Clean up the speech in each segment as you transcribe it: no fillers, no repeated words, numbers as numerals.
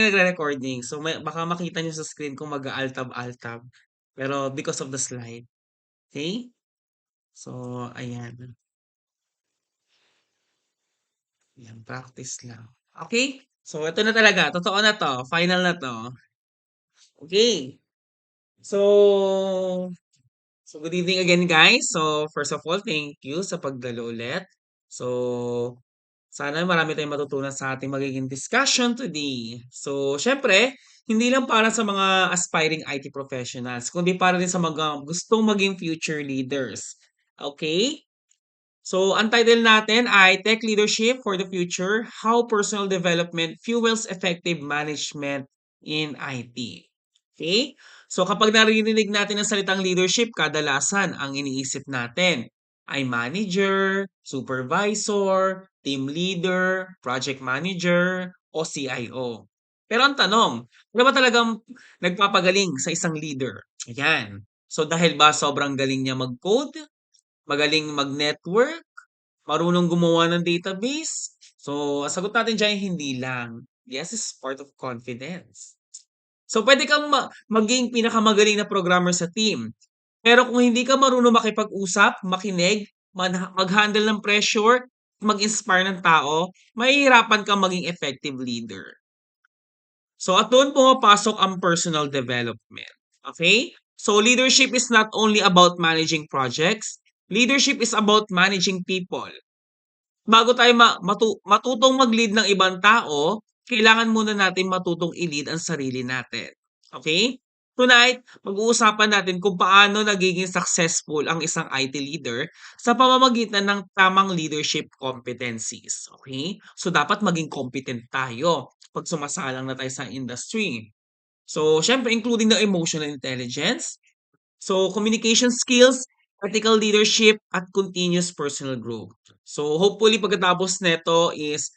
Nagre-recording. So, baka makita niyo sa screen kung mag-aaltab-altab. Pero because of the slide. Okay? So, ayan. Ayan, practice lang. Okay? So, ito na talaga. Totoo na to. Final na to. Okay. So good evening again, guys. So, first of all, thank you sa pagdalo ulit. So, sana marami tayong matutunan sa ating magiging discussion today. So, syempre, hindi lang para sa mga aspiring IT professionals, kundi para din sa mga gustong maging future leaders. Okay? So, ang title natin ay Tech Leadership for the Future, How Personal Development Fuels Effective Management in IT. Okay? So, kapag narinig natin ang salitang leadership, kadalasan ang iniisip natin ay manager, supervisor, team leader, project manager, o CIO. Pero ang tanong, ano ba talagang nagpapagaling sa isang leader? Ayan. So, dahil ba sobrang galing niya mag-code? Magaling mag-network, marunong gumawa ng database. So, ang sagot natin diyan hindi lang. Yes, is part of confidence. So, pwede kang maging pinakamagaling na programmer sa team. Pero kung hindi ka marunong makipag-usap, makinig, mag-handle ng pressure, mag-inspire ng tao, mahihirapan kang maging effective leader. So, at doon pumapasok ang personal development. Okay? So, leadership is not only about managing projects. Leadership is about managing people. Bago tayo matutong mag-lead ng ibang tao, kailangan muna natin matutong i-lead ang sarili natin. Okay? Tonight, mag-uusapan natin kung paano nagiging successful ang isang IT leader sa pamamagitan ng tamang leadership competencies. Okay? So, dapat maging competent tayo pag sumasalang na tayo sa industry. So, syempre, including the emotional intelligence, so, communication skills, ethical leadership, at continuous personal growth. So, hopefully pagkatapos nito is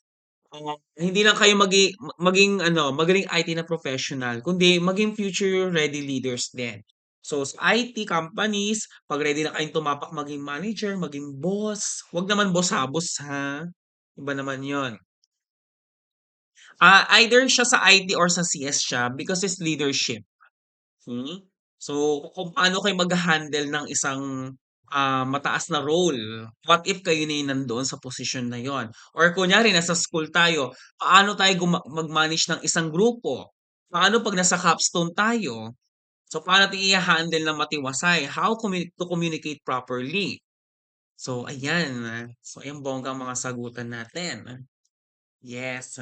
hindi lang kayo maging magaling IT na professional, kundi maging future ready leaders din. So, sa IT companies, 'pag ready na kayong tumapak maging manager, maging boss, 'wag naman boss-habos ha, iba naman 'yon. Either siya sa IT or sa CS siya because it's leadership. Hmm. So, kung paano kayo mag-ha-handle ng isang, mataas na role. What if kayo na yung nandoon sa posisyon na yon? Or kunyari nasa school tayo, paano tayo mag-manage ng isang grupo? Paano 'pag nasa capstone tayo? So, paano natin iha-handle ng matiwasay? How to communicate properly? So, ayan. So, ayan bonggang mga sagutan natin. Yes,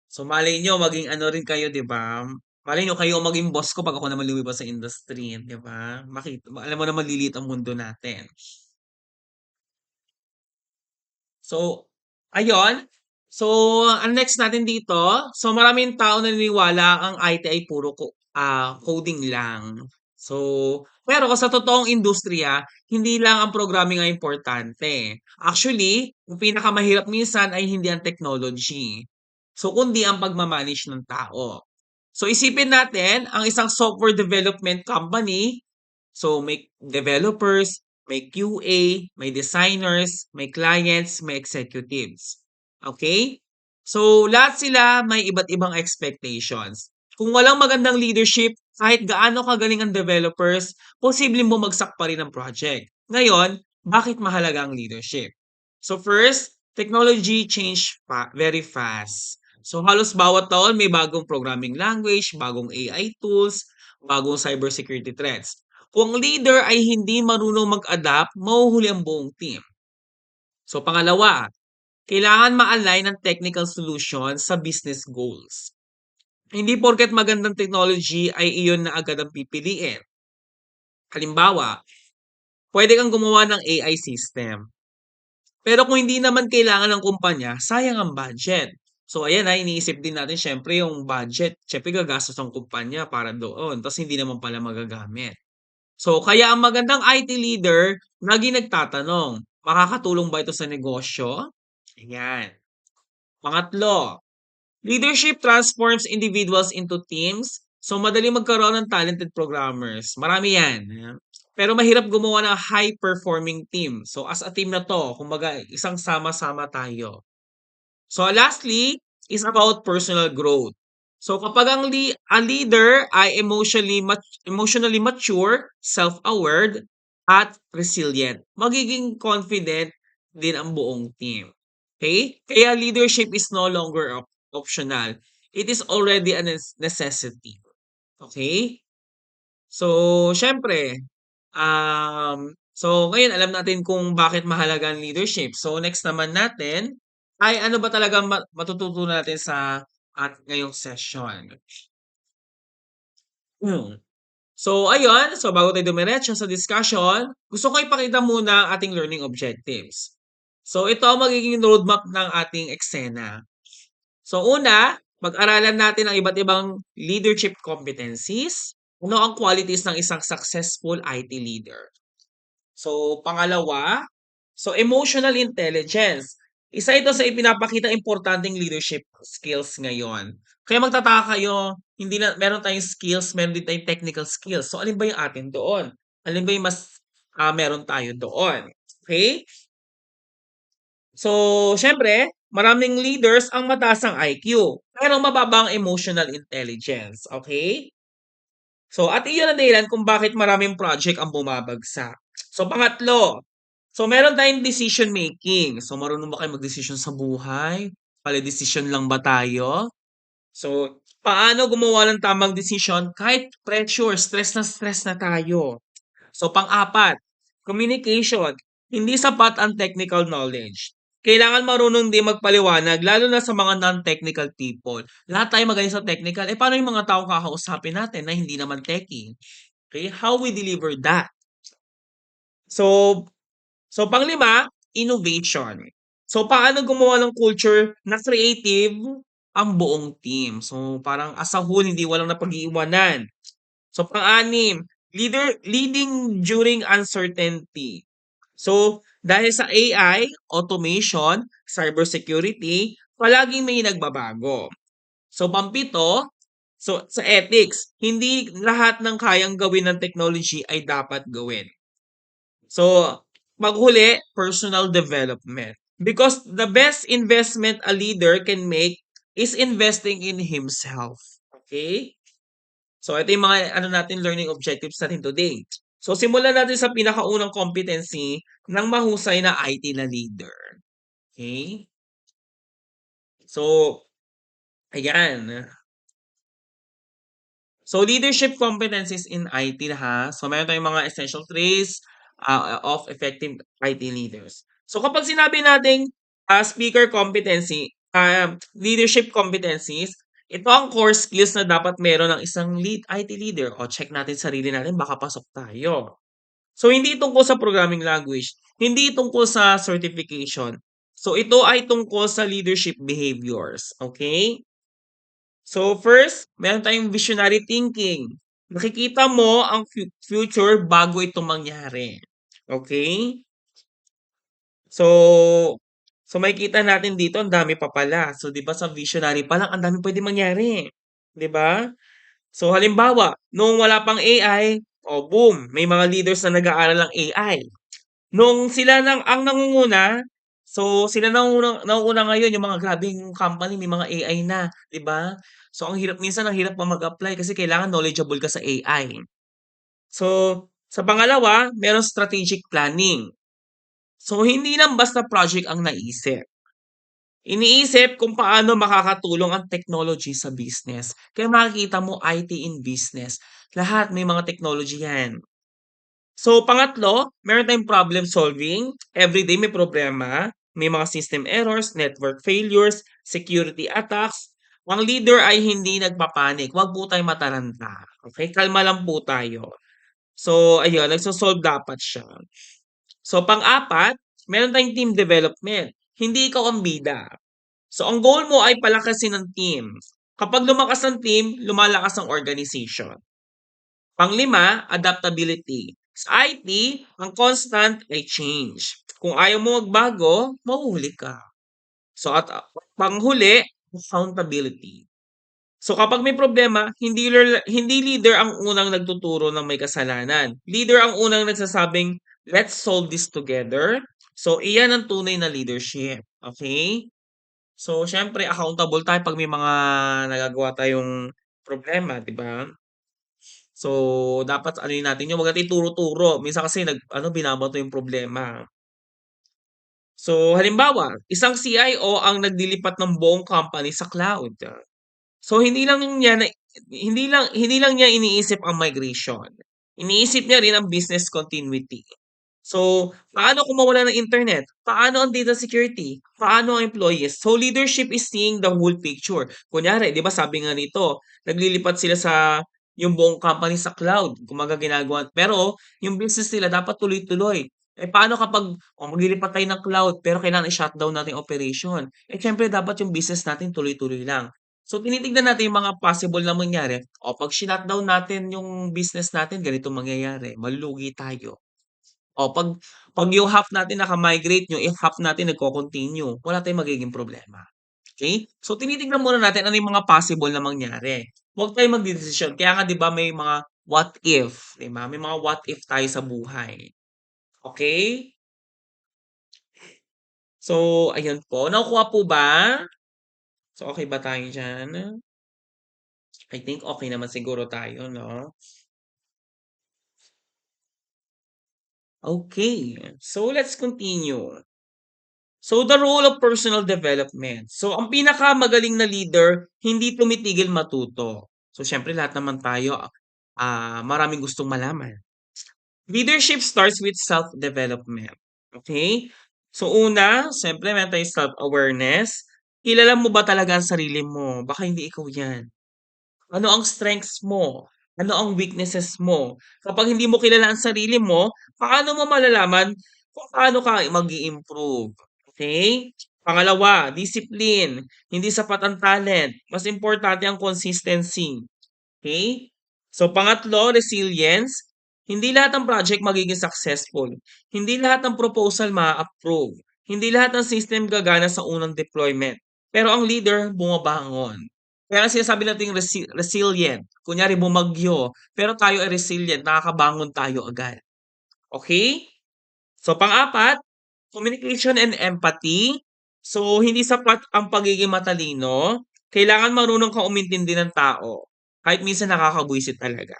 so malay niyo maging ano rin kayo 'di ba? Malay niyo kayo ang maging boss ko 'pag ako naman lumibas sa industry, 'di ba? Alam mo naman liliit ang mundo natin. So, ayun. So, ang next natin dito, so maraming tao naniniwala ang IT ay puro coding lang. So, pero sa totoong industriya, hindi lang ang programming ang importante. Actually, yung pinakamahirap minsan ay hindi ang technology. So, kundi ang pagmamanage ng tao. So, isipin natin, ang isang software development company, so may developers, may QA, may designers, may clients, may executives. Okay? So, lahat sila may iba't ibang expectations. Kung walang magandang leadership, kahit gaano kagaling ang developers, posibleng bumagsak pa rin ang project. Ngayon, bakit mahalaga ang leadership? So first, technology change very fast. So halos bawat taon may bagong programming language, bagong AI tools, bagong cybersecurity threats. Kung ang leader ay hindi marunong mag-adapt, mahuhuli ang buong team. So pangalawa, kailangan ma-align ang technical solution sa business goals. Hindi porket magandang technology ay iyon na agad ang pipiliin. Halimbawa, pwede kang gumawa ng AI system. Pero kung hindi naman kailangan ng kumpanya, sayang ang budget. So ayan iniisip din natin siyempre yung budget. Siyempre gagastos ang kumpanya para doon, tapos hindi naman pala magagamit. So kaya ang magandang IT leader, lagi nagtatanong, makakatulong ba ito sa negosyo? Ayan. Pangatlo, leadership transforms individuals into teams. So madali magkaroon ng talented programmers. Marami yan. Pero mahirap gumawa ng high-performing team. So as a team na 'to, kumbaga isang sama-sama tayo. So lastly is about personal growth. So kapag a leader ay emotionally mature, self-aware, at resilient, magiging confident din ang buong team. Okay? Kaya leadership is no longer optional. It is already a necessity. Okay? So, siyempre, so ngayon alam natin kung bakit mahalaga ang leadership. So, next naman natin ay ano ba talaga matututunan natin sa at ngayong session. Hmm. So, ayun. So, bago tayo dumiretso sa discussion, gusto ko ipakita muna ang ating learning objectives. So, ito ang magiging roadmap ng ating eksena. So, una, pag-aralan natin ang iba't ibang leadership competencies. Ano ang qualities ng isang successful IT leader? So, pangalawa, so emotional intelligence. Isa ito sa ipinapakita importanteng leadership skills ngayon. Kaya magtataka kayo, hindi na meron tayong skills, meron din tayong technical skills. So, alin ba yung atin doon? Alin ba yung mas meron tayo doon? Okay? So, syempre, maraming leaders ang mataas ang IQ, pero mababa ang emotional intelligence. Okay? So, at iyon ang dahilan kung bakit maraming project ang bumabagsak. So, pangatlo, so meron tayong decision making. So, marunong ba kayo magdesisyon sa buhay? Pala decision lang ba tayo? So, paano gumawa ng tamang decision kahit pressure, stress na tayo? So, pang-apat, communication. Hindi sapat ang technical knowledge. Kailangan marunong din magpaliwanag, lalo na sa mga non-technical people. Lahat tayo magaling sa technical. Eh, paano yung mga taong kakausapin natin na hindi naman techie? Okay, how we deliver that? So, panglima, innovation. So, paano gumawa ng culture na creative ang buong team? So, parang as a whole, hindi walang napag-iiwanan. So, pang-anim, leading during uncertainty. So, dahil sa AI, automation, cybersecurity, palaging may nagbabago. So, pampito, so sa ethics, hindi lahat ng kayang gawin ng technology ay dapat gawin. So, maghuli, personal development. Because the best investment a leader can make is investing in himself. Okay? So, ito yung mga ano natin learning objectives natin today. So, simulan natin sa pinakaunang competency ng mahusay na IT na leader. Okay? So, ayan. So, leadership competencies in IT ha. So, meron tayong mga essential traits of effective IT leaders. So, kapag sinabi nating speaker competency, leadership competencies, ito ang core skills na dapat meron ng isang IT leader. O, check natin sarili natin, baka pasok tayo. So, hindi tungkol sa programming language. Hindi tungkol sa certification. So, ito ay tungkol sa leadership behaviors. Okay? So first, meron tayong visionary thinking. Nakikita mo ang future bago ito mangyari. Okay? So, makikita natin dito ang dami pa pala. So 'di ba sa visionary pa lang ang dami puwedeng mangyari, 'di ba? So halimbawa, nung wala pang AI, oh boom, may mga leaders na nag-aaral ng AI. Nung sila ang nangunguna, so sila nauuna ngayon yung mga grabeng company may mga AI na, 'di ba? So ang hirap pa mag-apply kasi kailangan knowledgeable ka sa AI. So, sa pangalawa, merong strategic planning. So hindi lang basta project ang naisip. Iniisip kung paano makakatulong ang technology sa business. Kaya makikita mo IT in business. Lahat may mga technology yan. So, pangatlo, meron tayong problem solving. Everyday may problema. May mga system errors, network failures, security attacks. Ang leader ay hindi nagpapanik. Huwag po tayong mataranta. Okay? Kalma lang po tayo. So, ayun, nagsosolve dapat siya. So, pang-apat, meron tayong team development. Hindi ikaw ang bida. So, ang goal mo ay palakasin ng team. Kapag lumakas ang team, lumalakas ang organization. Panglima, adaptability. Sa IT, ang constant ay change. Kung ayaw mo magbago, mahuhuli ka. So at panghuli, accountability. So kapag may problema, hindi leader ang unang nagtuturo ng may kasalanan. Leader ang unang nagsasabing, let's solve this together. So iyan ang tunay na leadership. Okay? So, siyempre accountable tayo 'pag may mga nagagawa tayong problema, 'di ba? So, dapat anuhin natin 'yun, 'wag natin turo-turo. Minsan kasi binabato yung problema. So, halimbawa, isang CIO ang naglilipat ng buong company sa cloud. So, hindi lang niya iniisip ang migration. Iniisip niya rin ang business continuity. So, paano kung mawala ng internet? Paano ang data security? Paano ang employees? So, leadership is seeing the whole picture. Kunyari, 'di ba sabi nga nito, naglilipat sila sa yung buong company sa cloud, kumbaga ginagawa pero yung business nila dapat tuloy-tuloy. Eh, paano kapag, maglilipat tayo ng cloud pero kailangan i-shutdown natin yung operation? Eh, siyempre dapat yung business natin tuloy-tuloy lang. So, tinitignan natin yung mga possible na mangyari. O, 'pag shinutdown natin yung business natin, ganito mangyayari, malulugi tayo. O, 'pag yung half natin naka-migrate, yung half natin nagko-continue, wala tayong magiging problema. Okay? So, tinitignan muna natin ano yung mga possible na mangyari. Huwag tayong magdedesisyon. Kaya nga 'di ba may mga what if, 'di ba? May mga what if tayo sa buhay. Okay? So, ayun po. Nakukuha po ba? So, okay ba tayo diyan? I think okay naman siguro tayo, 'no? Okay. So, let's continue. So, the role of personal development. So, ang pinakamagaling na leader, hindi tumitigil matuto. So, siyempre lahat naman tayo, maraming gustong malaman. Leadership starts with self-development. Okay? So, una, siyempre meron tayong self-awareness. Kilala mo ba talaga ang sarili mo? Baka hindi ikaw yan. Ano ang strengths mo? Ano ang weaknesses mo? Kapag hindi mo kilala ang sarili mo, paano mo malalaman kung paano ka mag-i-improve? Okay? Pangalawa, discipline. Hindi sapat ang talent. Mas importante ang consistency. Okay? So, pangatlo, resilience. Hindi lahat ng project magiging successful. Hindi lahat ng proposal ma-approve. Hindi lahat ng system gagana sa unang deployment. Pero ang leader, bumabangon. Kaya sinasabi natin resilient. Kunyari, bumagyo. Pero tayo ay resilient. Nakakabangon tayo agad. Okay? So, pang-apat, communication and empathy. So, hindi sapat ang pagiging matalino. Kailangan marunong kang umintindi ng tao. Kahit minsan nakakabwisit talaga.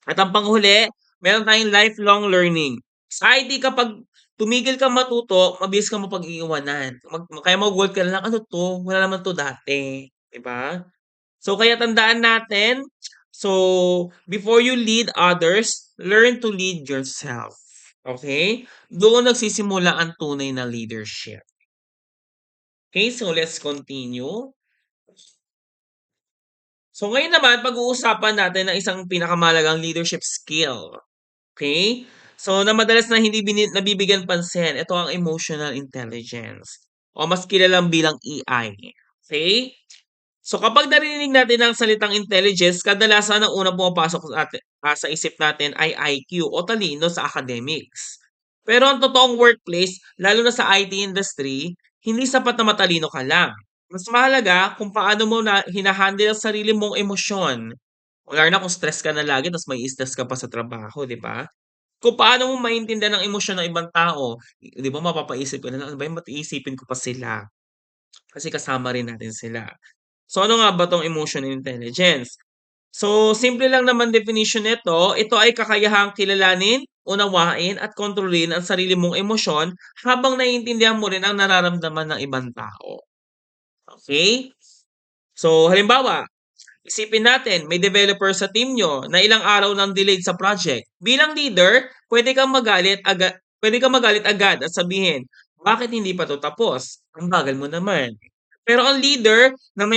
At ang panghuli, meron tayong lifelong learning. Sa IT, kapag tumigil kang matuto, mabilis kang mapag-iiwanan. Kaya mag-work ka na lang, ano to? Wala naman to dati. 'Di ba? So, kaya tandaan natin, so, before you lead others, learn to lead yourself. Okay? Doon nagsisimula ang tunay na leadership. Okay, so let's continue. So ngayon naman, pag-uusapan natin ang isang pinakamahalagang leadership skill. Okay? So na madalas na hindi nabibigyan pansin, ito ang emotional intelligence o mas kilalang bilang EI. Okay? So kapag narinig natin ang salitang intelligence, kadalasan ang unang pumapasok sa isip natin ay IQ o talino sa academics. Pero ang totoong workplace, lalo na sa IT industry, hindi sapat na matalino ka lang. Mas mahalaga kung paano mo na hinahandle ang sarili mong emosyon. Lalo na kung stress ka na lagi, tapos may stress ka pa sa trabaho, di ba? Kung paano mo maintindihan ang emosyon ng ibang tao. Di ba mapapaisip ka na lang, ano ba yung matiisipin ko pa sila? Kasi kasama rin natin sila. So ano nga ba 'tong emotional intelligence? So simple lang naman definition nito, ito ay kakayahang kilalanin, unawain at kontrolin ang sarili mong emosyon habang naiintindihan mo rin ang nararamdaman ng ibang tao. Okay? So halimbawa, isipin natin may developer sa team niyo na ilang araw nang delayed sa project. Bilang leader, pwede kang magalit agad at sabihin, "Bakit hindi pa 'to tapos? Ang bagal mo naman." Pero ang leader na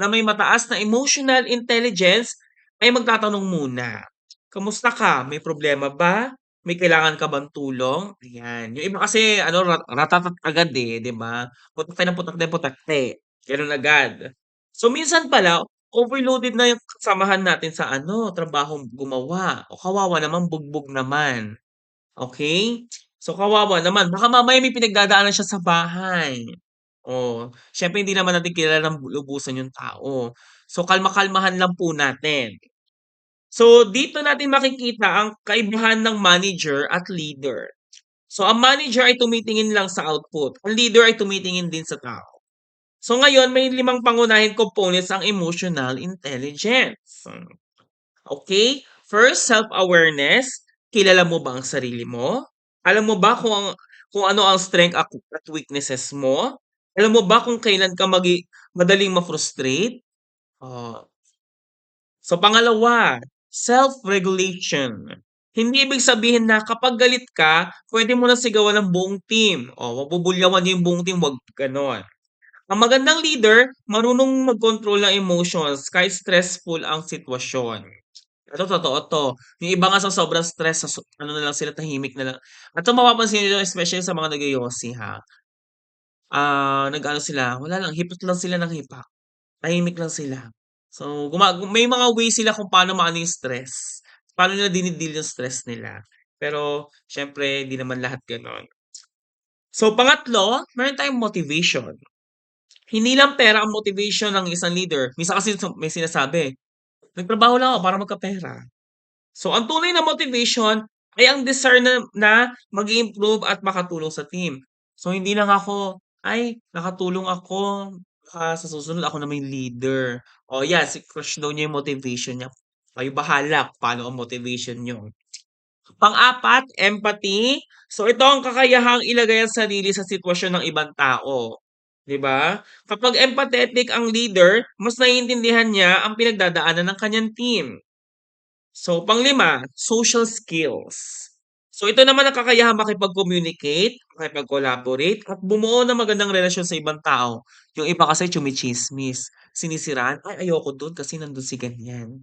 may mataas na emotional intelligence ay magtatanong muna, "Kamusta ka? May problema ba? May kailangan ka bang tulong?" Ayan. Yung iba kasi ratatat agad, eh, 'di ba? Putak ng putak ng putakte, gano'n agad. So, minsan pala overloaded na yung kasamahan natin sa trabahong gumawa o kawawa naman bugbog naman, okey? So, kawawa naman baka mamaya may pinagdadaanan siya sa bahay. Oh, siyempre hindi naman natin kilala ng lubusan yung tao. So, kalma-kalmahan lang po natin. So, dito natin makikita ang kaibahan ng manager at leader. So, ang manager ay tumitingin lang sa output. Ang leader ay tumitingin din sa tao. So, ngayon, may limang pangunahing components ang emotional intelligence. Okay? First, self-awareness. Kilala mo ba ang sarili mo? Alam mo ba kung ano ang strength at weaknesses mo? Alam mo ba kung kailan ka madaling ma-frustrate? Ah, so, pangalawa, self-regulation. Hindi ibig sabihin na kapag galit ka, pwede mo na sigawan ng buong team. O, mabubulyawan niyo yung buong team, wag ganon. Ang magandang leader, marunong mag-control ng emotions kahit stressful ang sitwasyon. Ito totoo 'to. Yung iba nga sa sobrang stress ano na lang sila, tahimik na lang. At kung mapapansin niyo especially sa mga nagyoyosi ha, nag-ano sila, wala lang, hipat lang sila ng hipak. Tahimik lang sila. So, may mga way sila kung paano maano yung stress. Paano nila dini-deal yung stress nila. Pero siyempre, di naman lahat gano'n. So, pangatlo, meron tayong motivation. Hindi lang pera ang motivation ng isang leader. Minsan kasi may sinasabi, nagtrabaho lang ako para magkapera. So, ang tunay na motivation ay ang desire na mag-improve at makatulong sa team. So, hindi lang ako, ay, nakatulong ako, sa susunod ako na may leader. O yan, si crush daw niya yung motivation niya. Kayo bahala kung paano ang motivation niyo. Pang-apat, empathy. So, ito ang kakayahang ilagay ang sarili sa sitwasyon ng ibang tao. 'Di ba? Kapag empathetic ang leader, mas naiintindihan niya ang pinagdadaanan ng kanyang team. So, panglima, social skills. So, ito naman ang kakayahang makipag-communicate, makipag-collaborate, at bumuo ng magandang relasyon sa ibang tao. Yung iba kasi tsumitsismis, sinisiraan, ay ayoko dun kasi nandun si ganyan.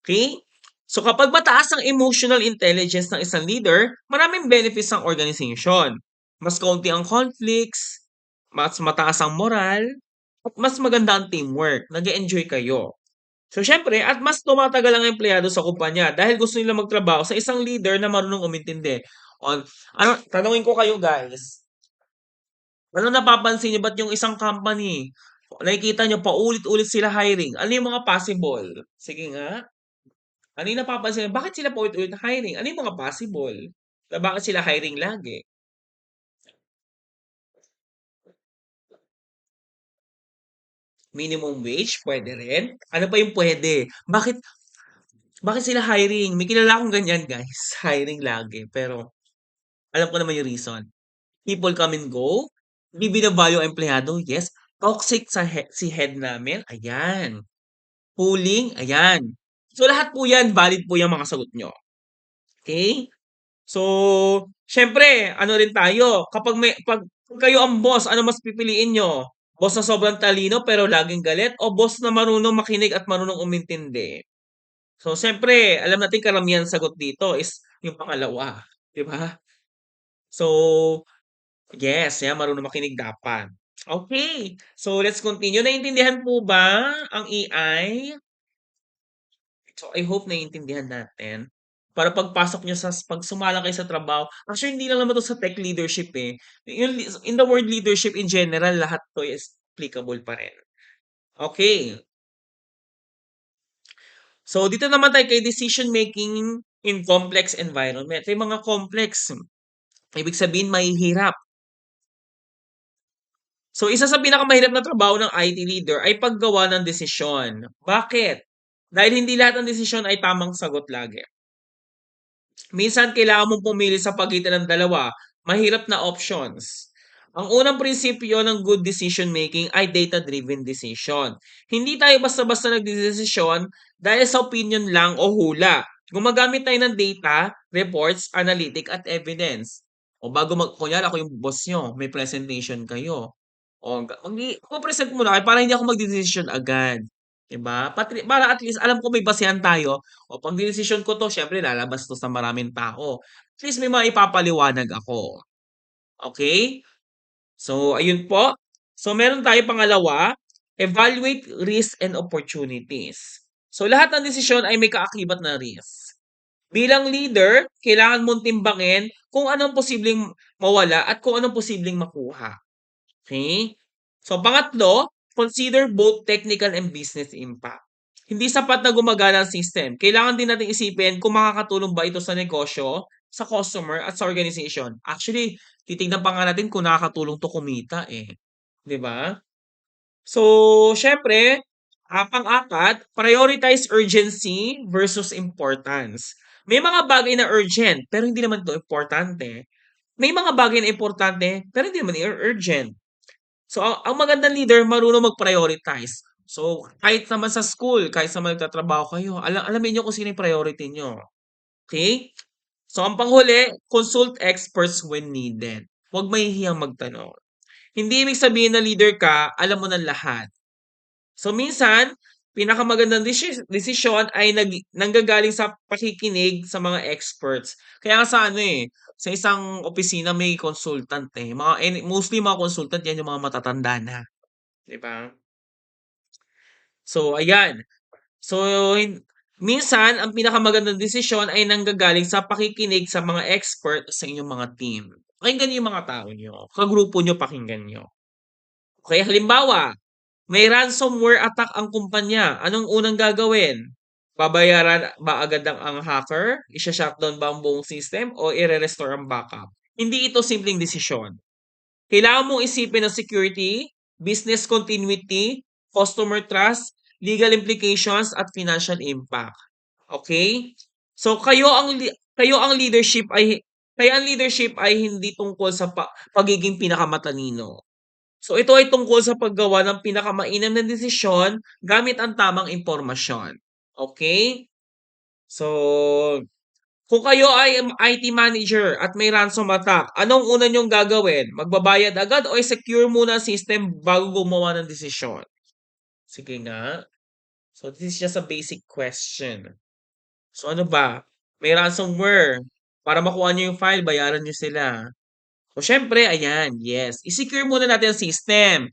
Okay? So, kapag mataas ang emotional intelligence ng isang leader, maraming benefits ang organization. Mas kaunti ang conflicts, mas mataas ang moral, at mas maganda ang teamwork. Nag-enjoy kayo. So, syempre, at mas tumatagal ang empleyado sa kumpanya dahil gusto nila magtrabaho sa isang leader na marunong umintindi. On, tanungin ko kayo guys, ano napapansin niyo ba't yung isang company, nakikita niyo paulit-ulit sila hiring? Ano yung mga possible? Sige nga. Ano yung napapansin niyo? Bakit sila paulit-ulit hiring? Ano yung mga possible? Na bakit sila hiring lagi? Minimum wage, pwede rin. Ano pa yung pwede? Bakit sila hiring? May kilala akong ganyan, guys. Hiring lagi. Pero alam ko naman yung reason. People come and go. Hindi binavalue ang empleyado. Yes. Toxic si head namin. Ayan. Pulling. Ayan. So lahat po yan, valid po yung mga sagot nyo. Okay? So, syempre, ano rin tayo, pag kayo ang boss, ano mas pipiliin nyo? Boss na sobrang talino pero laging galit o boss na marunong makinig at marunong umintindi? So, syempre, alam natin karamihan sagot dito is yung pangalawa, 'di ba? So, yes, yan marunong makinig dapat. Okay, so let's continue. Naintindihan po ba ang AI? So, I hope naiintindihan natin. Para pagpasok niyo pag sumala kayo sa trabaho, actually hindi lang naman 'to sa tech leadership, eh. In the word leadership in general, lahat 'to is applicable pa rin. Okay. So, dito naman tayo kay decision making in complex environment. May mga complex, ibig sabihin mahihirap. So, isa sa pinakamahirap na trabaho ng IT leader ay paggawa ng desisyon. Bakit? Dahil hindi lahat ng desisyon ay tamang sagot lagi. Minsan kailangan mong pumili sa pagitan ng dalawa, mahirap na options. Ang unang prinsipyo ng good decision making ay data-driven decision. Hindi tayo basta-basta nagdedesisyon dahil sa opinion lang o hula. Gumagamit tayo ng data, reports, analytic at evidence. O bago kunyari ako yung boss nyo, may presentation kayo. O, present muna kayo para hindi ako magdedesisyon agad. 'Di ba? Para at least alam ko may basehan tayo. O pag dinesisyon ko 'to, syempre lalabas 'to sa maraming tao. At least may maipapaliwanag ako. Okay? So, ayun po. So, meron tayo pangalawa, evaluate risk and opportunities. So, lahat ng desisyon ay may kaakibat na risk. Bilang leader, kailangan mong timbangin kung anong posibleng mawala at kung anong posibleng makuha. Okay? So, pangatlo, consider both technical and business impact. Hindi sapat na gumagana ang system. Kailangan din natin isipin kung makakatulong ba ito sa negosyo sa customer at sa organization. Actually, titignan pa nga natin kung nakakatulong 'to kumita, eh, 'di ba? So, siyempre, pang-apat, prioritize urgency versus importance. May mga bagay na urgent, pero hindi naman 'to importante. May mga bagay na importante, pero hindi naman urgent. So, ang magandang leader marunong mag-prioritize. So, kahit naman sa school, kahit sa mga nagtatrabaho kayo, alamin niyo kung sino yung priority niyo. Okay? So, ang panghuli, consult experts when needed. Huwag mahihiyang magtanong. Hindi ibig sabihin na leader ka, alam mo ng lahat. So, minsan, pinakamagandang desisyon ay nanggagaling sa pakikinig sa mga experts. Kaya nga sa ano eh, sa isang opisina may consultant eh. Mostly mga consultant yan yung mga matatanda na. 'Di ba? So, ayan. So, minsan, ang pinakamagandang desisyon ay nanggagaling sa pakikinig sa mga expert sa inyong mga team. Pakinggan niyo yung mga tao niyo. Kagrupo niyo, pakinggan niyo. Okay, halimbawa, may ransomware attack ang kumpanya. Anong unang gagawin? Babayaran ba agad ang hacker? Isha-shutdown ba ang buong system o ire-restore ang backup? Hindi ito simpleng desisyon. Kailangan mong isipin ang security, business continuity, customer trust, legal implications at financial impact. Okay? So kayo ang leadership ay kaya ang leadership ay hindi tungkol sa pagiging pinakamatalino. So ito ay tungkol sa paggawa ng pinakamainam na desisyon gamit ang tamang impormasyon. Okay? So kung kayo ay IT manager at may ransom attack, anong una niyong gagawin? Magbabayad agad o i-secure muna ang system bago gumawa ng desisyon? Sige nga. So this is just a basic question. So ano ba? May ransomware. Para makuha niyo yung file, bayaran niyo sila. So syempre, ayan, yes. I-secure muna natin ang system.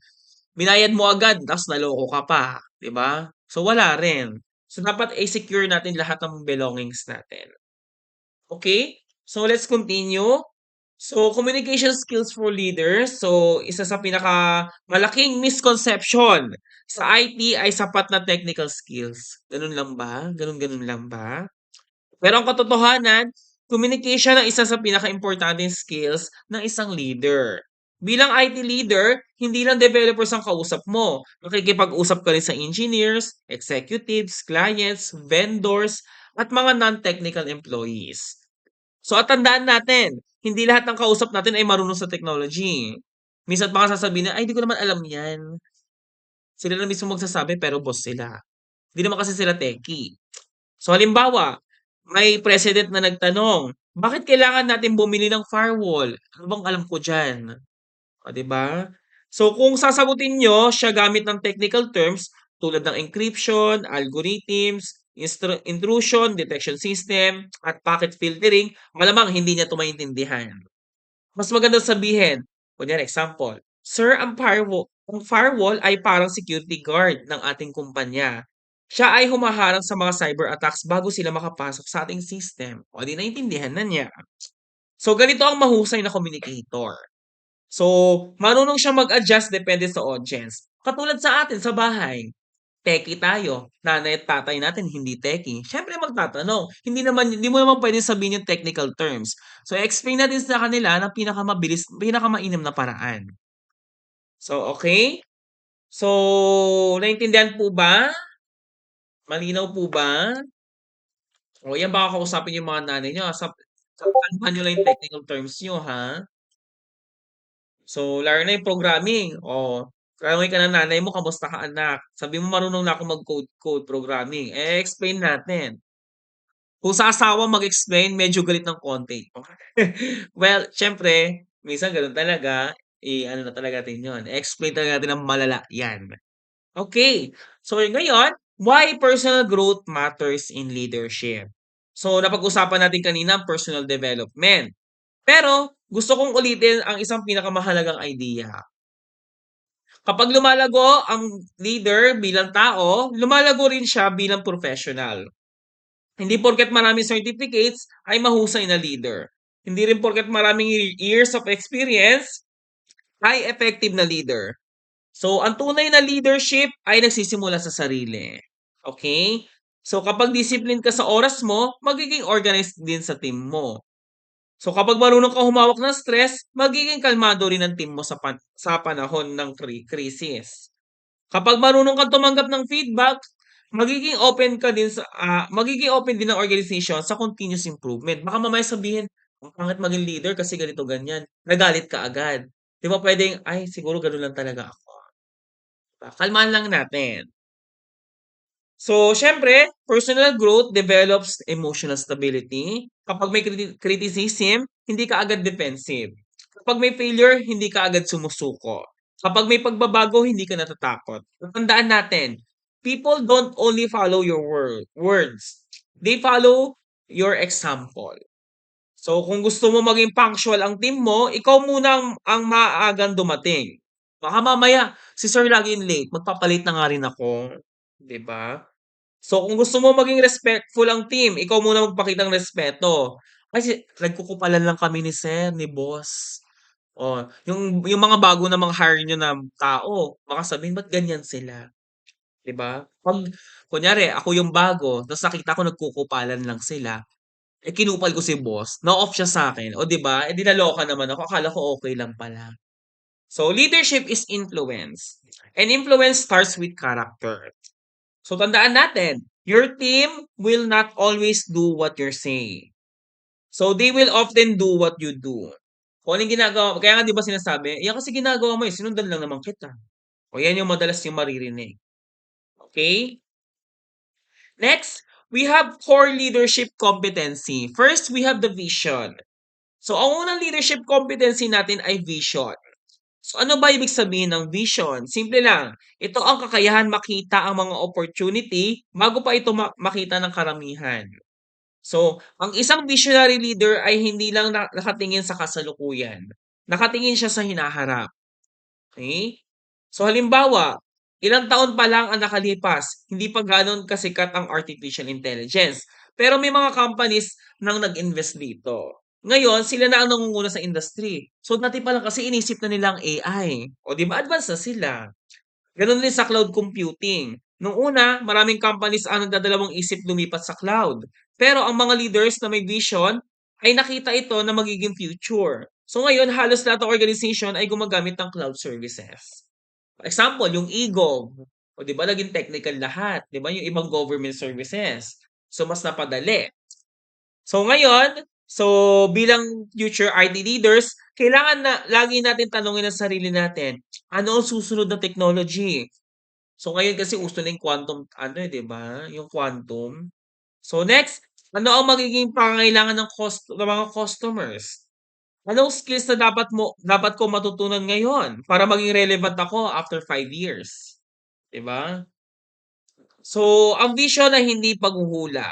Binayad mo agad, tapos naloko ka pa. 'Di ba? So wala rin. So dapat i-secure natin lahat ng belongings natin. Okay? So let's continue. So communication skills for leaders. So isa sa malaking misconception sa IT ay sapat na technical skills. Ganun lang ba? Ganun-ganun lang ba? Pero ang katotohanan, communication ang isa sa pinaka-importanteng skills ng isang leader. Bilang IT leader, hindi lang developers ang kausap mo. Makikipag-usap ka rin sa engineers, executives, clients, vendors, at mga non-technical employees. So at tandaan natin, hindi lahat ng kausap natin ay marunong sa technology. Minsan pa nga sasabihin na, ay, di ko naman alam yan. Sila na mismo magsasabi pero boss sila. Hindi naman kasi sila techie. So halimbawa, may president na nagtanong, bakit kailangan natin bumili ng firewall? Ano bang alam ko dyan? O, 'di ba? So kung sasagutin nyo siya gamit ng technical terms tulad ng encryption, algorithms, intrusion detection system, at packet filtering, malamang hindi niya 'to maintindihan. Mas maganda sabihin, kunyari example, "Sir, ang firewall ay parang security guard ng ating kumpanya. Siya ay humaharang sa mga cyber attacks bago sila makapasok sa ating system." O di naintindihan na niya. So ganito ang mahusay na communicator. So, marunong siyang mag-adjust depende sa audience. Katulad sa atin sa bahay, techie tayo, nanay at tatay natin hindi techie. Siyempre magtatanong, hindi mo naman puwedeng sabihin yung technical terms. So, explain natin sa kanila ng pinakamabilis, pinakamainam na paraan. So, okay? So, naintindihan po ba? Malinaw po ba? O yan baka kausapin yung mga nanay niyo, kalmahan niyo lang yung technical terms niyo, ha? So, lalo na yung programming. O, tanungin ka ng nanay mo, "Kamusta ka anak?" Sabi mo, "Marunong na ako mag-code programming." Eh, explain natin. Kung sa asawa mag-explain, medyo galit ng konti. Well, siyempre, minsan gano'n talaga. Ano na talaga natin 'yun, explain talaga natin ng malala 'yan. Okay. So, ngayon, why personal growth matters in leadership. So, napag-usapan natin kanina ang personal development. Pero gusto kong ulitin ang isang pinakamahalagang idea. Kapag lumalago ang leader bilang tao, lumalago rin siya bilang professional. Hindi porket maraming certificates ay mahusay na leader. Hindi rin porket maraming years of experience ay effective na leader. So, ang tunay na leadership ay nagsisimula sa sarili. Okay? So, kapag discipline ka sa oras mo, magiging organized din sa team mo. So kapag marunong kang humawak ng stress, magiging kalmado rin ang team mo sa panahon ng krisis. Kapag marunong kang tumanggap ng feedback, magiging open din ng organization sa continuous improvement. Baka mamaya sabihin, ang pangit maging leader kasi ganito ganyan. Nagalit ka agad. 'Di ba pwedeng, ay siguro gano'n lang talaga ako. Kalmahan lang natin. So, siyempre, personal growth develops emotional stability. Kapag may criticism, hindi ka agad defensive. Kapag may failure, hindi ka agad sumusuko. Kapag may pagbabago, hindi ka natatakot. Tandaan natin, people don't only follow your words. They follow your example. So, kung gusto mo maging punctual ang team mo, ikaw muna ang maagang dumating. Baka mamaya, si sir laging late, magpapalit na nga rin ako. 'Di ba? So, kung gusto mo maging respectful ang team, ikaw muna magpakita ng respeto. Kasi nagkukupalan lang kami ni sir, ni boss. Oh, yung mga bago namang hire niyo na tao, baka sabihin, "Ba't ganyan sila?" 'Di ba? 'Pag kunyari ako yung bago, tapos nakita ko nagkukupalan lang sila, eh, kinupal ko si boss, na-off siya sa'kin, oh, 'di ba? Eh, di naloka naman ako, akala ko okey lang pala. So, leadership is influence, and influence starts with character. So tandaan natin, your team will not always do what you're saying. So they will often do what you do. Kung anong ginagawa mo, kaya nga 'di ba sinasabi, "Yan kasi ginagawa mo, eh, sinundan lang naman kita." O yan yung madalas yung maririnig, okay? Next, we have core leadership competency. First, we have the vision. So ang unang leadership competency natin ay vision. So ano ba ibig sabihin ng vision? Simple lang, ito ang kakayahan makita ang mga opportunity bago pa ito makita ng karamihan. So, ang isang visionary leader ay hindi lang nakatingin sa kasalukuyan. Nakatingin siya sa hinaharap. Okay? So halimbawa, ilang taon pa lang ang nakalipas, hindi pa gano'n kasikat ang artificial intelligence. Pero may mga companies nang nag-invest dito. Ngayon, sila na ang nangunguna sa industry. So dati pa lang kasi inisip na nila ang AI. O di ba advance na sila. Gano'n din sa cloud computing. Nung una, maraming companies ang nagdadalawang isip lumipat sa cloud. Pero ang mga leaders na may vision ay nakita ito na magiging future. So ngayon, halos lahat ng organization ay gumagamit ng cloud services. Example, yung Eagle. O 'di ba naging technical lahat, 'di ba? Yung ibang government services. So mas napadali. So ngayon, bilang future IT leaders, kailangan na lagi natin tanungin ang sarili natin, ano ang susunod na technology? So ngayon kasi uso na yung quantum ano, eh, 'di ba? Yung quantum. So next, ano ang magiging pangangailangan ng mga customers? Anong skills na dapat ko matutunan ngayon para maging relevant ako after 5 years, 'di ba? So, ang vision ay hindi paghuhula.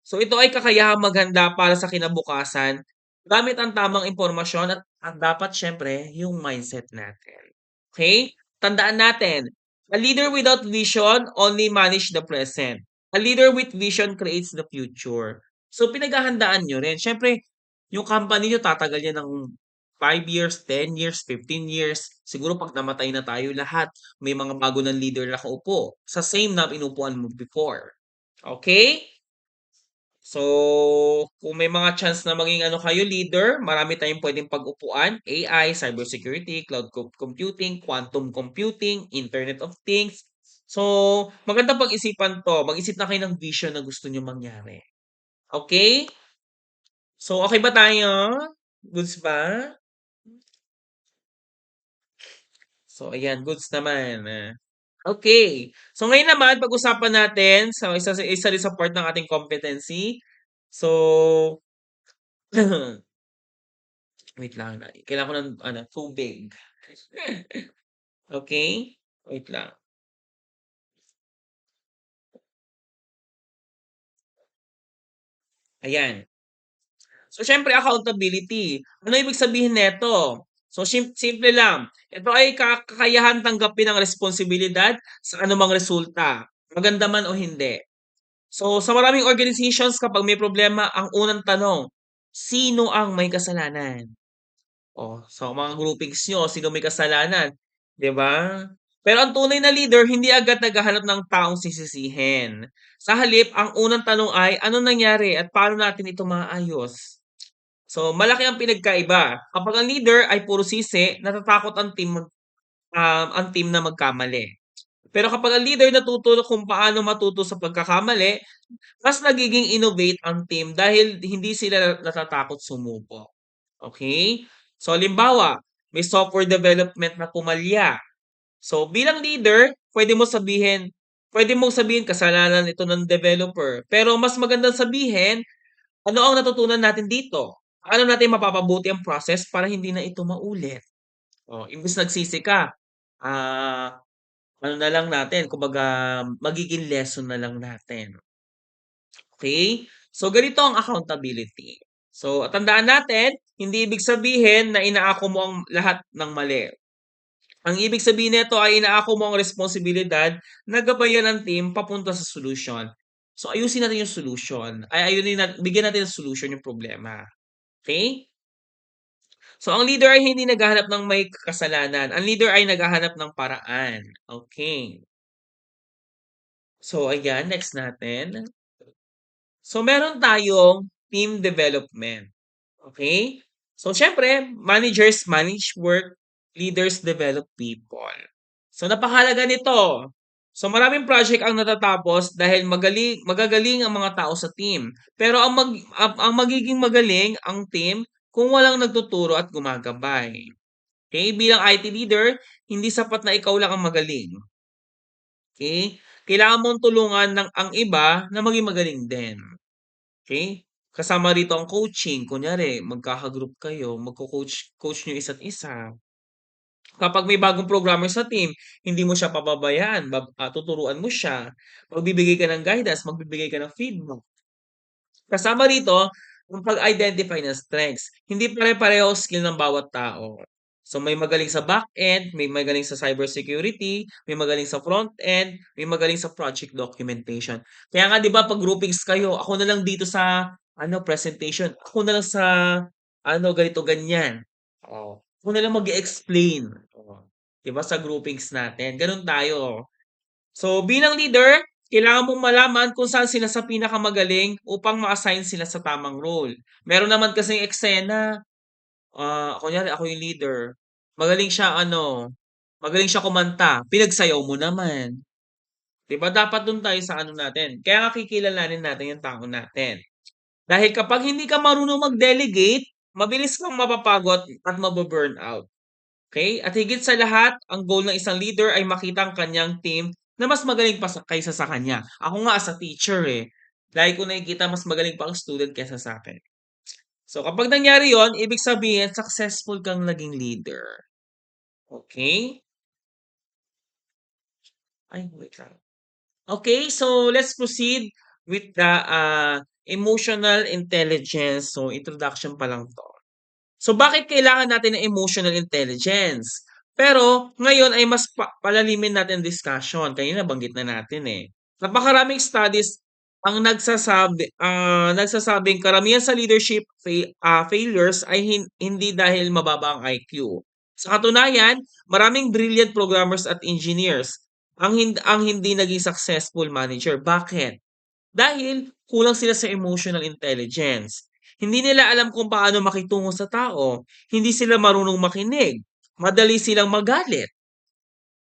So, ito ay kakayahang maghanda para sa kinabukasan gamit ang tamang impormasyon at dapat siyempre yung mindset natin. Okay? Tandaan natin, a leader without vision only manage the present. A leader with vision creates the future. So, pinaghahandaan nyo rin. Siyempre, yung company nyo tatagal yan ng 5 years, 10 years, 15 years. Siguro pag namatay na tayo lahat, may mga bago ng leader na nakaupo sa same na inupuan mo before. Okay? So, kung may mga chance na maging ano kayo leader, marami tayong pwedeng pag-upuan, AI, cybersecurity, cloud computing, quantum computing, Internet of Things. So, magandang pag-isipan 'to. Mag-isip na kayo ng vision na gusto niyo mangyari. Okay? So, okay ba tayo? Goods ba? So, ayan, goods naman. Okay. So, ngayon naman, pag-usapan natin sa isa rin sa part ng ating competency. So, wait lang. Kailangan ko ng ano, tubig. Okay? Wait lang. Ayan. So, syempre, accountability. Ano ibig sabihin nito? So, simple lang. Ito ay kakayahan tanggapin ang responsibilidad sa anumang resulta, maganda man o hindi. So, sa maraming organizations, kapag may problema, ang unang tanong, sino ang may kasalanan? Oh, sa mga groupings niyo, sino may kasalanan, 'di ba? Pero ang tunay na leader hindi agad naghahanap ng taong sisisihin. Sa halip, ang unang tanong ay, anong nangyari at paano natin ito maayos? So, malaki ang pinagkaiba. Kapag ang leader ay puro sisi, natatakot ang team na magkamali. Pero kapag ang leader natuto kung paano matuto sa pagkakamali, mas nagiging innovate ang team dahil hindi sila natatakot sumubok. Okay? So, halimbawa, may software development na pumalya. So, bilang leader, pwede mong sabihin kasalanan ito ng developer. Pero mas magandang sabihin, ano ang natutunan natin dito? Paano natin mapapabuti ang process para hindi na ito maulit? O, imbes nagsisi ka, ah, ano na lang natin, kumbaga magiging lesson na lang natin. Okay? So, ganito ang accountability. So, tandaan natin, hindi ibig sabihin na inaako mo ang lahat ng mali. Ang ibig sabihin nito ay inaako mo ang responsibilidad na gabayan ng team papunta sa solution. So, ayusin natin yung solution. Bigyan natin ng solution yung problema. Okay? So, ang leader ay hindi naghahanap ng may kasalanan. Ang leader ay naghahanap ng paraan. Okay. So, ayan, next natin. So, meron tayong team development. Okay? So, syempre, managers manage work, leaders develop people. So, napakahalaga nito. So, maraming project ang natatapos dahil magagaling ang mga tao sa team. Pero ang magiging magaling ang team kung walang nagtuturo at gumagabay. Okay? Bilang IT leader, hindi sapat na ikaw lang ang magaling. Okay? Kailangan mong tulungan ang iba na maging magaling din. Okay? Kasama rito ang coaching. Kunyari, magkaka-group kayo, coach nyo isa't isa. Kapag may bagong programmer sa team, hindi mo siya pababayaan, tuturuan mo siya. Magbibigay ka ng guidance, magbibigay ka ng feedback. Kasama rito ang pag-identify ng strengths. Hindi pare-pareho skill ng bawat tao. So may magaling sa back-end, may magaling sa cybersecurity, may magaling sa front-end, may magaling sa project documentation. Kaya nga 'di ba pag groupings kayo, ako na lang dito sa presentation, ako na lang sa ganito ganyan. Oh, ako na lang mag-explain. Oh, 'di ba sa groupings natin. Ganun tayo. So, bilang leader, kailangan mong malaman kung saan sila sa pinakamagaling upang ma-assign sila sa tamang role. Meron naman kasing eksena, kunyari ako yung leader, magaling siya kumanta, pinagsayaw mo naman. 'Di ba dapat dun tayo sa ano natin. Kaya nga kikilalanin natin yung tao natin. Dahil kapag hindi ka marunong mag-delegate, mabilis kang mapapagod at mabu-burnout. Okay? At higit sa lahat, ang goal ng isang leader ay makita ang kanyang team na mas magaling pa kaysa sa kanya. Ako nga as a teacher lagi ko nakikita mas magaling pa ang student kaysa sa akin. So kapag nangyari yon, ibig sabihin successful kang naging leader. Okay? Ay, wait lang. Okay, so let's proceed with the emotional intelligence. So introduction pa lang 'to. So bakit kailangan natin ng emotional intelligence? Pero ngayon ay mas palalimin natin discussion. Kanina banggit na natin Napakaraming studies ang nagsasabing karamihan sa leadership failures ay hindi dahil mababa ang IQ. Sa katunayan, maraming brilliant programmers at engineers ang hindi naging successful manager. Bakit? Dahil kulang sila sa emotional intelligence. Hindi nila alam kung paano makitungo sa tao. Hindi sila marunong makinig. Madali silang magalit.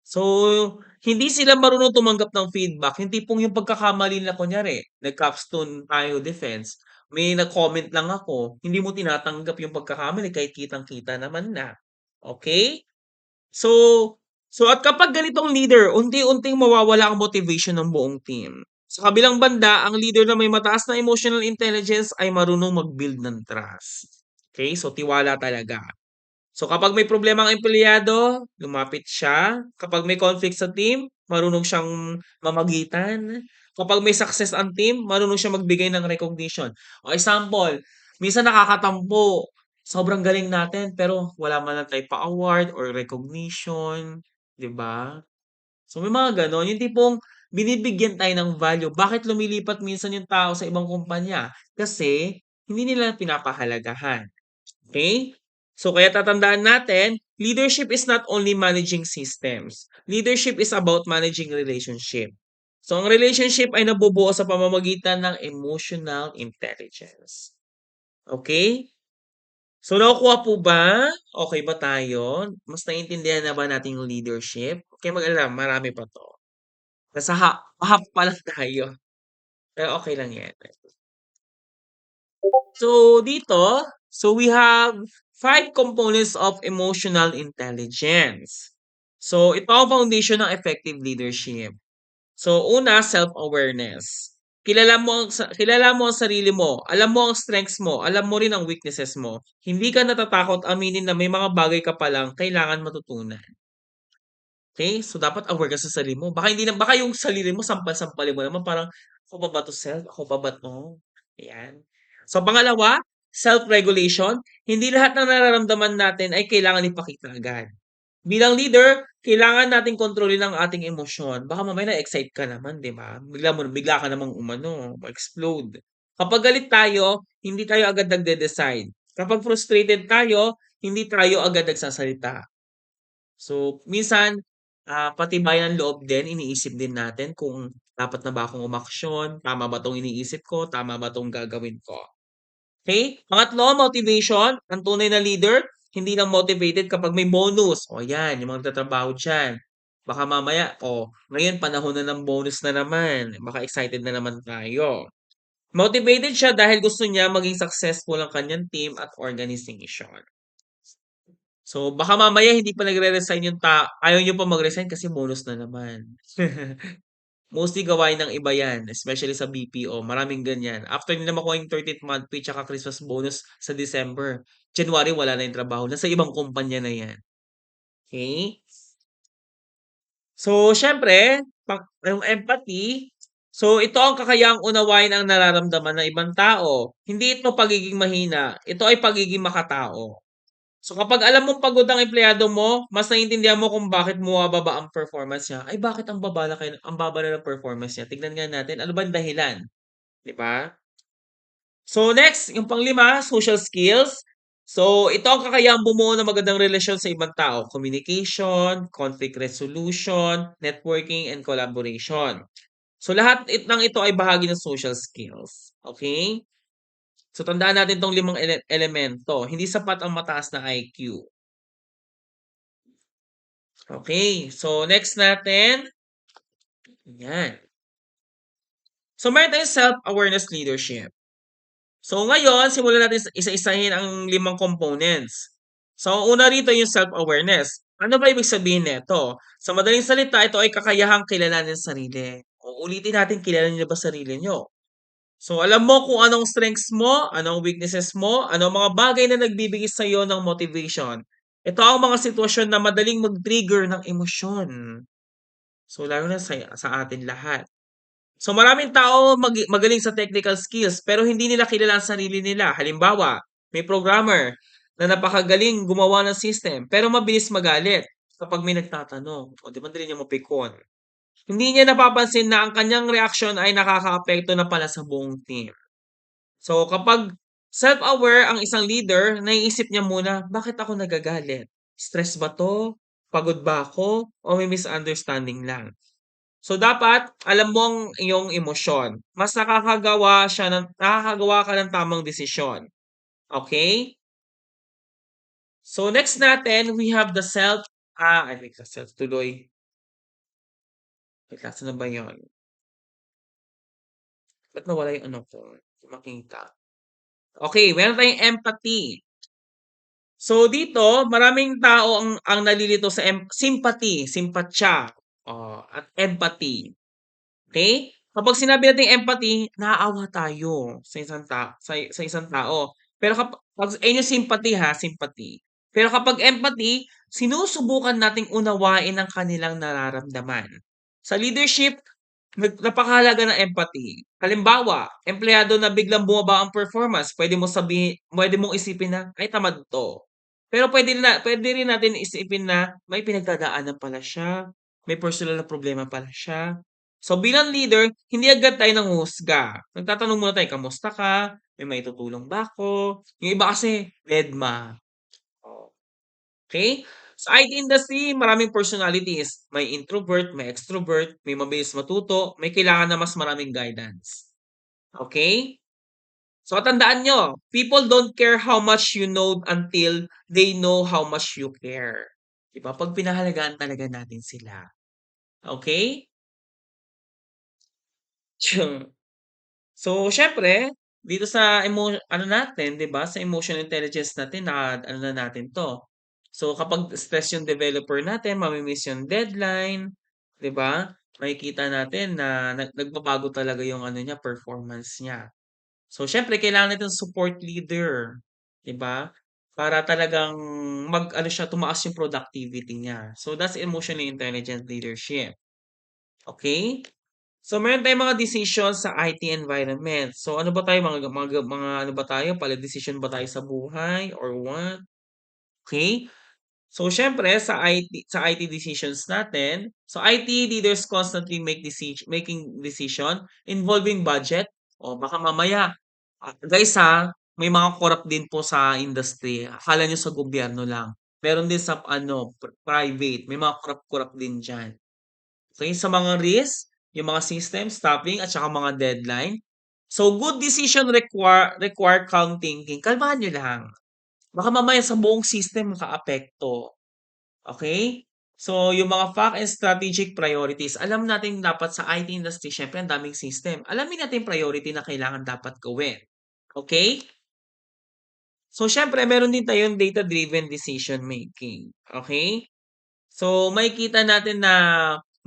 So, hindi sila marunong tumanggap ng feedback. Hindi pong yung pagkakamali nila kunyari, nag-capstone tayo defense, may nag-comment lang ako, hindi mo tinatanggap yung pagkakamali kahit kitang-kita naman na. Okay? So, at kapag ganitong leader, unti-unting mawawala ang motivation ng buong team. Sa kabilang banda, ang leader na may mataas na emotional intelligence ay marunong mag-build ng trust. Okay? So, tiwala talaga. So, kapag may problema ang empleyado, lumapit siya. Kapag may conflict sa team, marunong siyang mamagitan. Kapag may success ang team, marunong siya magbigay ng recognition. O example, minsan nakakatampo. Sobrang galing natin, pero wala man lang tayo pa-award or recognition. 'Di ba? So, may mga gano'n. Yung tipong binibigyan tayo ng value. Bakit lumilipat minsan yung tao sa ibang kumpanya? Kasi hindi nila pinapahalagahan. Okay? So, kaya tatandaan natin, leadership is not only managing systems. Leadership is about managing relationship. So, ang relationship ay nabubuo sa pamamagitan ng emotional intelligence. Okay? So, nakukuha po ba? Okay ba tayo? Mas naiintindihan na ba natin yung leadership? Huwag mag-alala, marami pa 'to. Nasa half pa lang tayo, pero okay lang 'yan. So, dito, so we have 5 components of emotional intelligence. So, ito ang foundation ng effective leadership. So, una, self-awareness. Kilala mo ang sarili mo, alam mo ang strengths mo, alam mo rin ang weaknesses mo. Hindi ka natatakot aminin na may mga bagay ka palang kailangan matutunan. Okay? So, dapat aware ka sa sarili mo. Baka hindi na, baka yung sarili mo, sampal-sampalin mo naman, parang, ako ba ba to self? Ako ba ba to? Ayan. So, pangalawa, self-regulation. Hindi lahat ng nararamdaman natin ay kailangan ipakita agad. Bilang leader, kailangan nating kontrolin ang ating emosyon. Baka mamaya na-excite ka naman, di ba? Bigla ka namang explode. Kapag galit tayo, hindi tayo agad nagde-decide. Kapag frustrated tayo, hindi tayo agad nagsasalita. So, minsan, patibayan ng loob din, iniisip din natin kung dapat na ba akong umaksyon, tama ba 'tong iniisip ko, tama ba 'tong gagawin ko. Okay? Pangatlo, motivation. Ang tunay na leader, hindi lang motivated kapag may bonus. O yan, yung mga nagtatrabaho diyan. Baka mamaya, ngayon panahon na ng bonus na naman. Baka excited na naman tayo. Motivated siya dahil gusto niya maging successful ang kanyang team at organization. So, baka mamaya hindi pa nagre-resign yung ayaw niyo pa mag-resign kasi bonus na naman. Mostly gawain ng iba yan, especially sa BPO. Maraming ganyan. After nila makuha yung 13th month pay tsaka Christmas bonus sa December, January wala na yung trabaho. Nasa ibang kumpanya na yan. Okay? So, syempre, yung empathy, so ito ang kakayahang unawain ang nararamdaman ng ibang tao. Hindi ito pagiging mahina, ito ay pagiging makatao. So kapag alam mong pagod ang empleyado mo, mas naiintindihan mo kung bakit bumababa ang performance niya. Ay bakit ang baba na ng performance niya? Tignan nga natin ano ba ang dahilan, 'di ba? So next, yung panglima, social skills. So ito ang kakayahang bumuo ng magandang relasyon sa ibang tao, communication, conflict resolution, networking and collaboration. So lahat ng ito ay bahagi ng social skills. Okay? So tandaan natin tong limang elemento. Hindi sapat ang mataas na IQ. Okay, so next natin, yan. So meron tayong self-awareness leadership. So ngayon, simulan natin isa-isahin ang limang components. So una rito yung self-awareness. Ano ba ibig sabihin nito? Sa madaling salita, ito ay kakayahang kilalanin ang sarili. O ulitin natin, kilala niyo ba sarili niyo? So alam mo kung anong strengths mo, anong weaknesses mo, anong mga bagay na nagbibigay sa iyo ng motivation. Ito ang mga sitwasyon na madaling mag-trigger ng emosyon. So, lalo na sa atin lahat. So, maraming tao magaling sa technical skills pero hindi nila kilala ang sarili nila. Halimbawa, may programmer na napakagaling gumawa ng system pero mabilis magalit kapag may nagtatanong. O, di ba hindi niya mapikon? Hindi niya napapansin na ang kanyang reaksyon ay nakakaapekto na pala sa buong team. So, kapag self-aware ang isang leader, naiisip niya muna, bakit ako nagagalit? Stress ba to? Pagod ba ako? O may misunderstanding lang? So dapat alam mo ang iyong emosyon. Mas nakakagawa ka ng tamang desisyon. Okay? So next natin, we have the I think the self tuloy. Wait, nasa na ba yun? Ba't nawala yung ano ko? Hindi makita. Okay, meron tayong empathy. So dito, maraming tao ang nalilito sa sympathy, simpatsya, at empathy. Okay? Kapag sinabi nating empathy, naaawa tayo sa isang tao. Pero ayun yung sympathy ha, sympathy. Pero kapag empathy, sinusubukan nating unawain ang kanilang nararamdaman. Sa leadership, napakahalaga ng empathy. Halimbawa, empleyado na biglang bumaba ang performance, pwede mong isipin na, ay tamad to. Pero pwede rin natin isipin na may pinagdadaanan pala siya, may personal na problema pala siya. So bilang leader, hindi agad tayo nanghuhusga. Nagtatanong muna tayo, kamusta ka? May maitutulong ba ako? Yung iba kasi, dedma. Oh, okay? Sa IT industry, maraming personalities. May introvert, may extrovert, may mabilis matuto, may kailangan na mas maraming guidance. Okay? So tandaan nyo, people don't care how much you know until they know how much you care. Diba? Pag pinahalagaan talaga natin sila. Okay? So, syempre, dito sa ano natin, 'di ba, sa emotional intelligence natin na ano na natin 'to. So, kapag stress yung developer natin, mami-miss yung deadline, 'di ba? Makikita natin na nagbabago talaga yung ano niya, performance niya. So, syempre kailangan natin support leader, 'di ba? Para talagang mag-ano siya, tumaas yung productivity niya. So, that's emotionally intelligent leadership. Okay? So, meron tayong mga decisions sa IT environment. So, ano ba tayo, mga ano ba tayo, pala decision ba tayo sa buhay or what? Okay? So, syempre sa IT decisions natin, so IT leaders constantly making decision involving budget. O baka mamaya, guys ha, may mga corrupt din po sa industry. Akala nyo sa gobyerno lang. Meron din sa ano, private. May mga corrupt din diyan. So, yung sa mga risk, yung mga system, stopping, at saka mga deadline. So, good decision require calm thinking. Kalmahan nyo lang. Baka mamaya sa buong system makaapekto. Okay? So, yung mga fact and strategic priorities. Alam natin dapat sa IT industry, syempre ang daming system. Alamin natin yung priority na kailangan dapat gawin. Okay? So, syempre, meron din tayong data-driven decision making. Okay? So, makikita natin na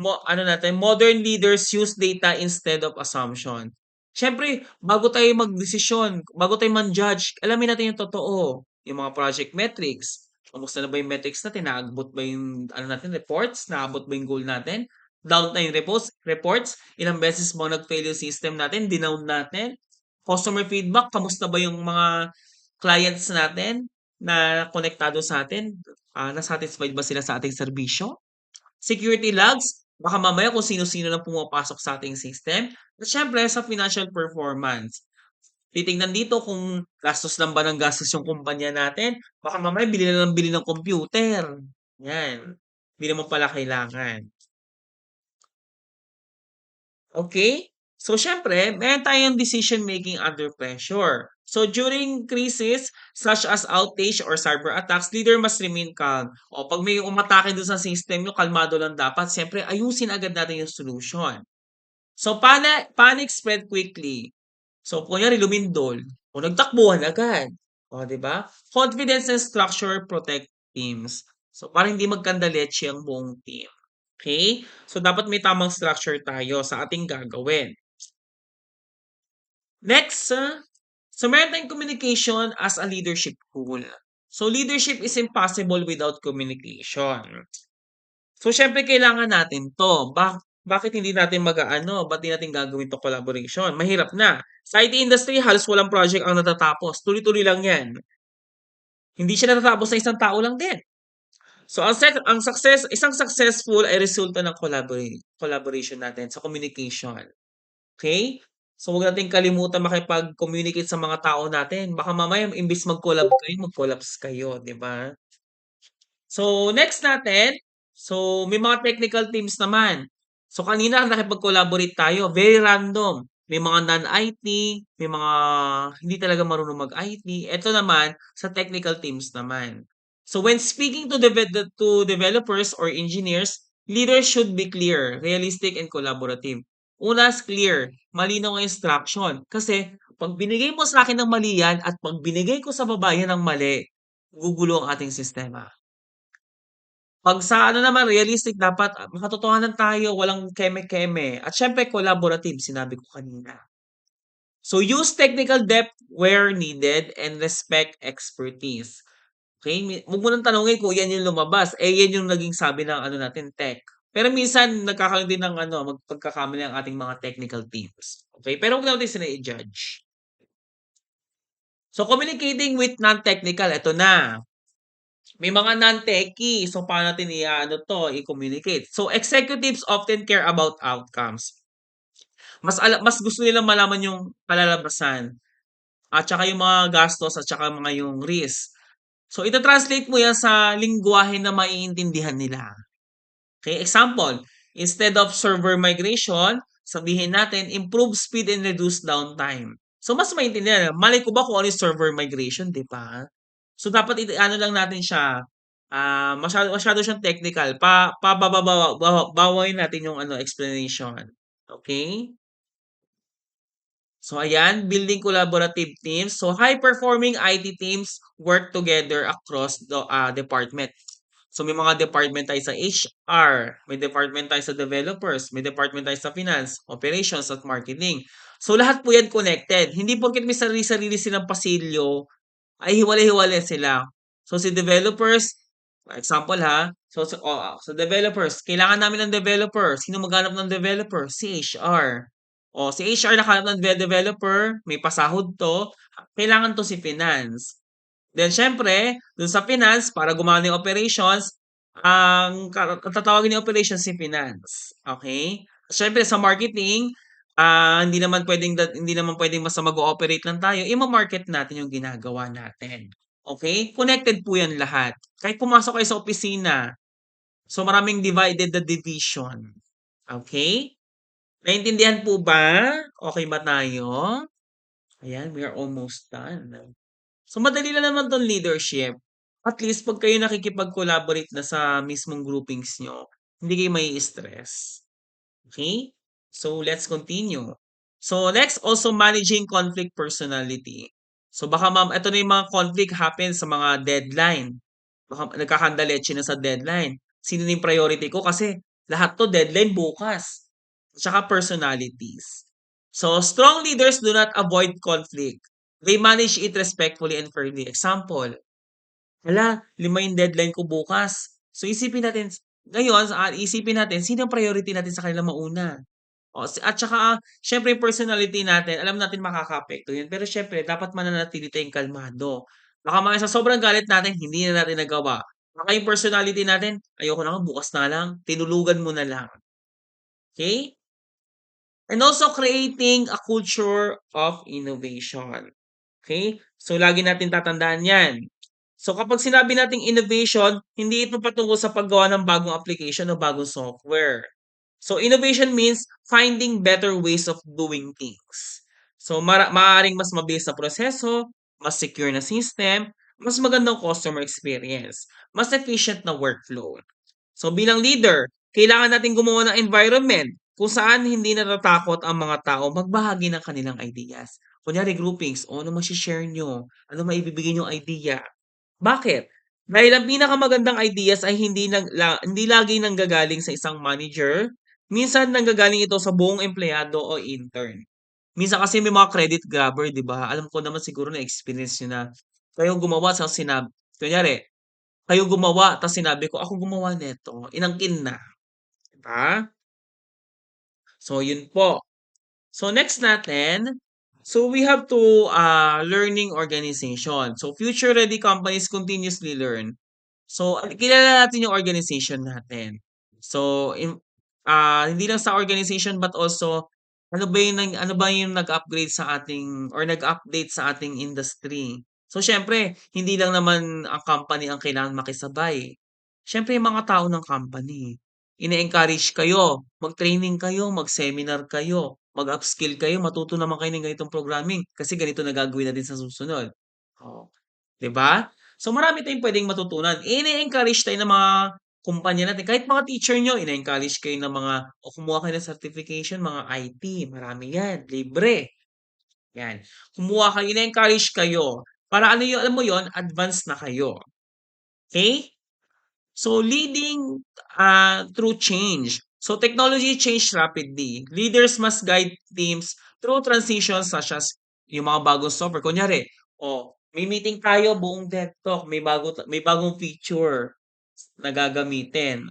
ano natin, modern leaders use data instead of assumption. Siyempre, bago tayo man-judge, alamin natin yung totoo, yung mga project metrics. Kamusta na ba yung metrics natin? Naabot ba yung ano natin, reports? Naabot ba yung goal natin? Downtime reports, ilang beses mo nag-fail yung system natin, dinown natin. Customer feedback, kamusta ba yung mga clients natin na konektado sa atin? Na-satisfied ba sila sa ating serbisyo? Security logs, baka mamaya kung sino-sino lang pumapasok sa ating system. At syempre, sa financial performance. Titingnan dito kung gastos lang ba ng gastos yung kumpanya natin. Baka mamaya bili na lang bili ng computer. Yan. Hindi naman pala kailangan. Okay? So, syempre, meron tayong decision making under pressure. So, during crisis, such as outage or cyber attacks, leader must remain calm. O, pag may umatake dun sa system nyo, kalmado lang dapat. Syempre, ayusin agad natin yung solution. So, panic spread quickly. So, kunyari lumindol, o nagtakbuhan agad. O, di ba? Confidence and structure protect teams. So, para hindi magkandaletse ang buong team. Okay? So, dapat may tamang structure tayo sa ating gagawin. Next, so meron tayong communication as a leadership tool. So, leadership is impossible without communication. So, syempre kailangan natin 'to. Bakit hindi natin mag-aano, ba't di natin gagawin 'to collaboration? Mahirap na. Sa IT industry, halos walang project ang natatapos. Tuloy-tuloy lang 'yan. Hindi siya natatapos sa isang tao lang din. So, isang successful ay resulta ng collaboration natin sa communication. Okay? So, huwag nating kalimutan makipag-communicate sa mga tao natin. Baka mamaya imbes mag-collapse kayo, 'di ba? So, next natin, so may mga technical teams naman. So, kanina nakipag-collaborate tayo, very random. May mga non-IT, may mga hindi talaga marunong mag-IT. Ito naman, sa technical teams naman. So, when speaking to developers or engineers, leaders should be clear, realistic, and collaborative. Una is clear, malinaw ang instruction. Kasi, pag binigay mo sa akin ng mali yan at pag binigay ko sa babayan ng mali, gugulo ang ating sistema. 'Pag sa ano naman realistic dapat makatotohanan tayo, walang keme-keme at siyempre collaborative, sinabi ko kanina. So, use technical depth where needed and respect expertise. Okay, wag mo ng tanungin kung yan yung lumabas, eh, yan yung naging sabi ng ano natin tech. Pero minsan nagkakaroon din ng ano, pagkakamali ang ating mga technical teams. Okay, pero wag natin sila i-judge. So, communicating with non-technical, eto na. May mga non-techie. So, paano natin i-ano 'to, i-communicate? So, executives often care about outcomes. Mas gusto nilang malaman yung kalalabasan at saka yung mga gastos at saka mga yung risk. So, ita-translate mo yan sa lengguwahe na maiintindihan nila. Okay, example, instead of server migration, sabihin natin improve speed and reduce downtime. So, mas maintindihan. Malay ko ba kung ano yung server migration, 'di ba? So, dapat ano lang natin siya, masyado masyado siyang technical. Bawawin natin yung ano, explanation. Okay? So, ayan, building collaborative teams. So, high-performing IT teams work together across the department. So, may mga department tayo sa HR, may department tayo sa developers, may department tayo sa finance, operations, at marketing. So, lahat po yan connected. Hindi porket may sarili-sarili silang pasilyo, ay hiwalay-hiwalay sila. So, si developers, example ha, so developers, kailangan namin ng developer. Sino maghanap ng developer? Si HR. O, si HR nakahanap ng developer, may pasahod to, kailangan to si finance. Then syempre, dun sa finance, para gumana yung operations, ang tatawagin ni operations si finance. Okay? Syempre sa marketing, hindi naman pwedeng basta mag-ooperate lang tayo, ima-market natin yung ginagawa natin. Okay? Connected po yan lahat. Kahit pumasok kayo sa opisina, so maraming divided the division. Okay? Naintindihan po ba? Okay ba tayo? Ayan, we are almost done. So, madali lang naman 'tong leadership. At least 'pag kayo nakikipag-collaborate na sa mismong groupings niyo, hindi kayo mai-stress. Okay? So, let's continue. So, next, also managing conflict personality. So, baka ito na yung mga conflict happen sa mga deadline. Baka nagkakandaletse na sa deadline. Sino na yung priority ko? Kasi lahat to deadline bukas. Tsaka personalities. So, strong leaders do not avoid conflict. They manage it respectfully and fairly. Example, hala, 5 yung deadline ko bukas. So, isipin natin, sino ang priority natin sa kanila mauna? At saka, syempre yung personality natin, alam natin makakaapekto yun. Pero syempre, dapat mananatili tayong kalmado. Baka mamaya sa sobrang galit natin, hindi na natin nagawa. Baka yung personality natin, ayoko na nga, bukas na lang, tinulugan mo na lang. Okay? And also creating a culture of innovation. Okay? So, lagi natin tatandaan yan. So, kapag sinabi nating innovation, hindi ito patungkol sa paggawa ng bagong application o bagong software. So, innovation means finding better ways of doing things. So, maaaring mas mabilis na proseso, mas secure na system, mas magandang customer experience, mas efficient na workflow. So, bilang leader, kailangan natin gumawa ng environment kung saan hindi natatakot ang mga tao magbahagi ng kanilang ideas. Kunyari, groupings, o ano share nyo? Ano maibibigay nyong idea? Bakit? Dahil ang pinakamagandang ideas ay hindi lagi nanggagaling sa isang manager, minsan nanggagaling ito sa buong empleyado o intern. Minsan kasi may mga credit grabber, 'di ba? Alam ko naman siguro na experience niyo na kayo gumawa sa kunyari, kayo gumawa tapos sinabi ko, "Ako gumawa nito." Inangkin na, 'di ba? So, yun po. So, next natin, so we have to learning organization. So, future-ready companies continuously learn. So, kilala natin yung organization natin. So, hindi lang sa organization but also ano ba yung nag-upgrade sa ating or nag-update sa ating industry. So, siyempre, hindi lang naman ang company ang kailangan makisabay. Siyempre, yung mga tao ng company. Ine-encourage kayo, mag-training kayo, mag-seminar kayo, mag-upskill kayo, matuto naman kayo ng ganitong programming kasi ganito na gagawin natin sa susunod. Oh, 'di ba? So, marami tayong puwedeng matutunan. Ine-encourage tayo ng mga kumpanya natin, kahit mga teacher niyo, ine-encourage kayo ng mga o kumuha kayo ng certification, mga IT, marami 'yan, libre, 'yan. Kumuha kayo, ine-encourage kayo para ano 'yun, alam mo 'yun, advance na kayo, okay? So, leading through change. So, technology change rapidly. Leaders must guide teams through transitions such as yung mga bagong software. Kunyari, may meeting tayo, buong desktop, may bagong feature na gagamitin.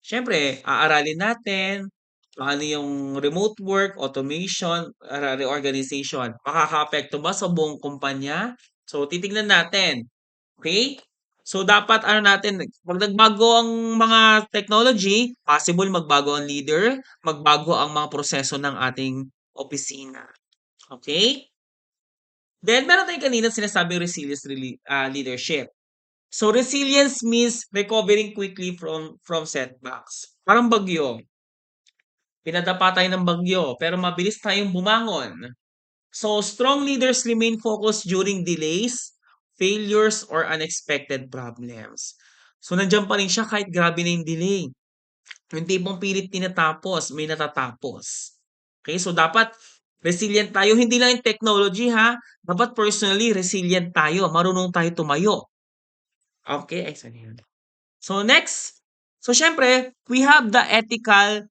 Syempre, aaralin natin paano yung remote work, automation, reorganization. Makakaapekto ba sa buong kumpanya? So, titignan natin. Okay? So, dapat ano natin, 'pag nagbago ang mga technology, possible magbago ang leader, magbago ang mga proseso ng ating opisina. Okay? Then meron tayong kanina sinasabing leadership. So, resilience means recovering quickly from setbacks. Parang bagyo, pinadapa tayo ng bagyo pero mabilis tayong bumangon. So, strong leaders remain focused during delays, failures, or unexpected problems. So, nandiyan pa rin siya kahit grabe na yung delay. Yung tipong pilit tinatapos, may natatapos. Okay, so dapat resilient tayo. Hindi lang yung technology ha. Dapat personally resilient tayo. Marunong tayo tumayo. Okay, ay sorry. So next, so syempre, we have the ethical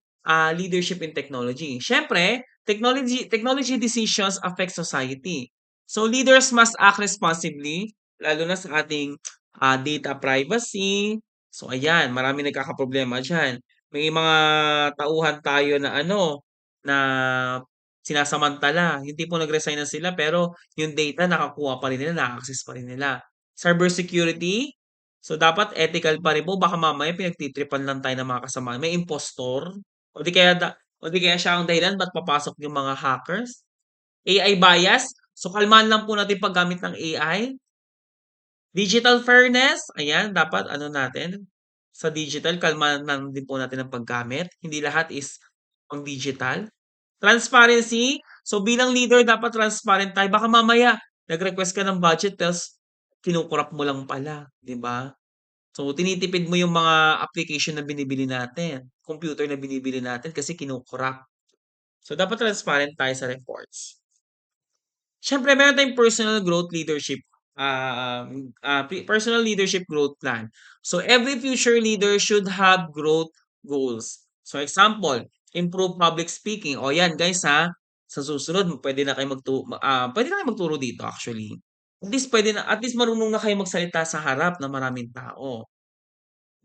leadership in technology. Syempre, technology decisions affect society. So leaders must act responsibly, lalo na sa ating data privacy. So ayan, marami nagkakaproblema diyan. May mga tauhan tayo na na sinasamantala. Hindi po nag-resign na sila pero yung data nakakuha pa rin nila, na-access pa rin nila. Cybersecurity, so, dapat ethical pa rin po. Baka mamaya pinagtitripan lang tayo ng mga kasamahan. May impostor. O di kaya siya ang dahilan ba't papasok yung mga hackers. AI bias. So, kalmahan lang po natin paggamit ng AI. Digital fairness. Ayan, dapat natin. Sa digital, kalmahan lang din po natin ang paggamit. Hindi lahat is pang digital. Transparency. So, bilang leader, dapat transparent tayo. Baka mamaya, nag-request ka ng budget, tapos kinukurap mo lang pala. Di ba? So, tinitipid mo yung mga application na binibili natin, computer na binibili natin kasi kinukurap. So, dapat transparent tayo sa reports. Siyempre, meron tayong personal growth leadership, personal leadership growth plan. So, every future leader should have growth goals. So, example, improve public speaking. O yan, guys ha, sa susunod, pwede na kayo magturo dito actually. At least marunong na kayo magsalita sa harap ng maraming tao.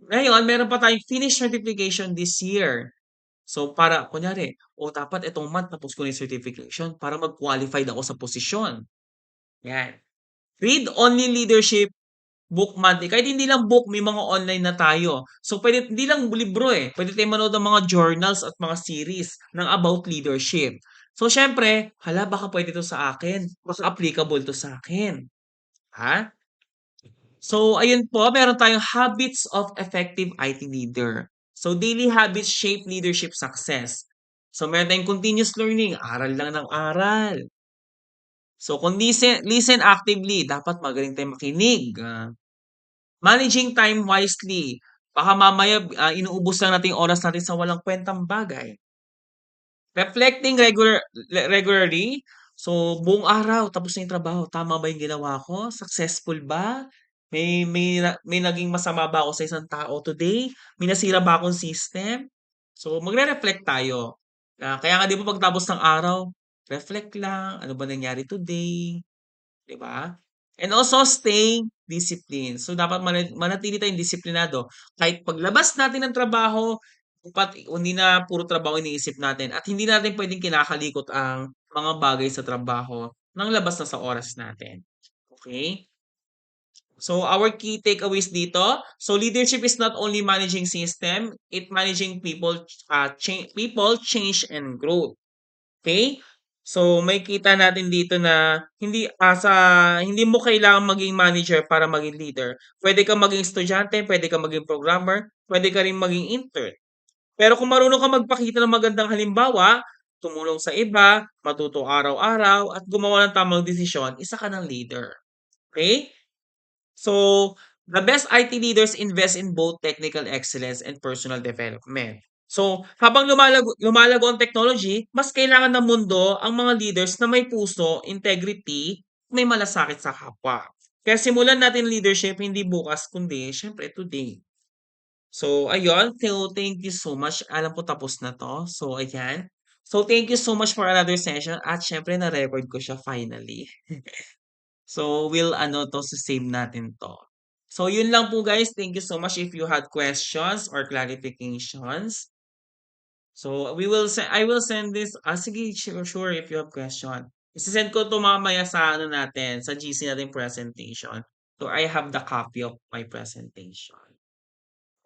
Ngayon, meron pa tayong finish certification this year. So, para, kunyari, dapat itong month tapos ko na yung certification para mag-qualified ako sa posisyon. Yan. Read only leadership book monthly. Kahit hindi lang book, may mga online na tayo. So, pwede, hindi lang libro eh. Pwede tayo manood ng mga journals at mga series ng about leadership. So, syempre, baka pwede to sa akin. Baka applicable to sa akin. Ha? So, ayun po, meron tayong habits of effective IT leader. So, daily habits shape leadership success. So, meron tayong continuous learning, aral lang ng aral. So, kung listen actively, dapat magaling tayong makinig. Managing time wisely. Baka mamaya inuubos lang natin yung oras natin sa walang kwentang bagay. Reflecting regularly. So, buong araw tapos na yung trabaho. Tama ba yung ginawa ko? Successful ba? May naging masama ba ako sa isang tao today? May nasira ba akong system? So, magre-reflect tayo. Kaya nga 'di ba pagtapos ng araw, reflect lang, ano ba nangyari today, 'di ba? And also stay disciplined. So, dapat manatili tayong disiplinado. Kahit paglabas natin ng trabaho, dapat hindi na puro trabaho iniisip natin at hindi natin puwedeng kinakalikot ang mga bagay sa trabaho nang labas na sa oras natin. Okay. So, our key takeaways dito, so leadership is not only managing system, it managing people, change, and growth. Okay? So, may kita natin dito na hindi mo kailangang maging manager para maging leader. Pwede kang maging estudyante, pwede kang maging programmer, pwede ka rin maging intern. Pero kung marunong ka magpakita ng magandang halimbawa, tumulong sa iba, matuto araw-araw, at gumawa ng tamang desisyon, isa ka ng leader. Okay? So, the best IT leaders invest in both technical excellence and personal development. So, habang lumalago ang technology, mas kailangan ng mundo ang mga leaders na may puso, integrity, may malasakit sa kapwa. Kaya simulan natin leadership hindi bukas kundi syempre today. So, ayun. So, thank you so much. Alam ko tapos na 'to. So, ayan. So, thank you so much for another session at syempre na-record ko siya finally. So, we'll 'to, sa-save natin 'to. So, yun lang po guys. Thank you so much if you had questions or clarifications. So, I will send this sige, sure if you have question. Ise-send ko 'to mamaya sa natin, sa GC natin presentation. So, I have the copy of my presentation.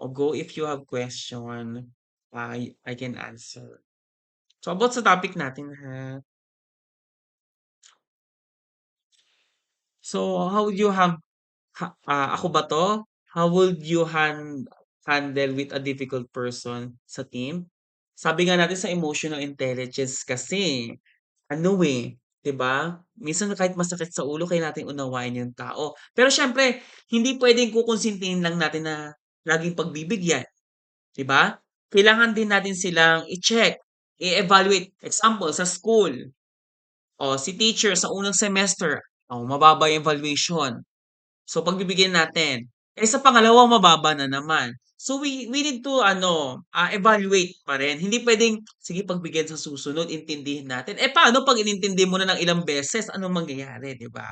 O go if you have question, I can answer. So, about sa topic natin ha. So, how would you have ako ba 'to? How would you handle with a difficult person sa team? Sabi nga natin sa emotional intelligence kasi, eh. 'di ba? Minsan kahit masakit sa ulo kaya natin unawain yung tao. Pero siyempre hindi puwedeng kukonsintihin lang natin na laging pagbibigyan, 'di ba? Kailangan din natin silang i-check, i-evaluate. Example, sa school, si teacher sa unang semester, mababa yung evaluation. So, pagbibigyan natin. Eh, sa pangalawa, mababa na naman. So, we need to evaluate pa rin. Hindi puwedeng, sige pagbigyan sa susunod, intindihin natin. Eh, paano 'pag inintindi mo na ng ilang beses, anong mangyayari, 'di ba?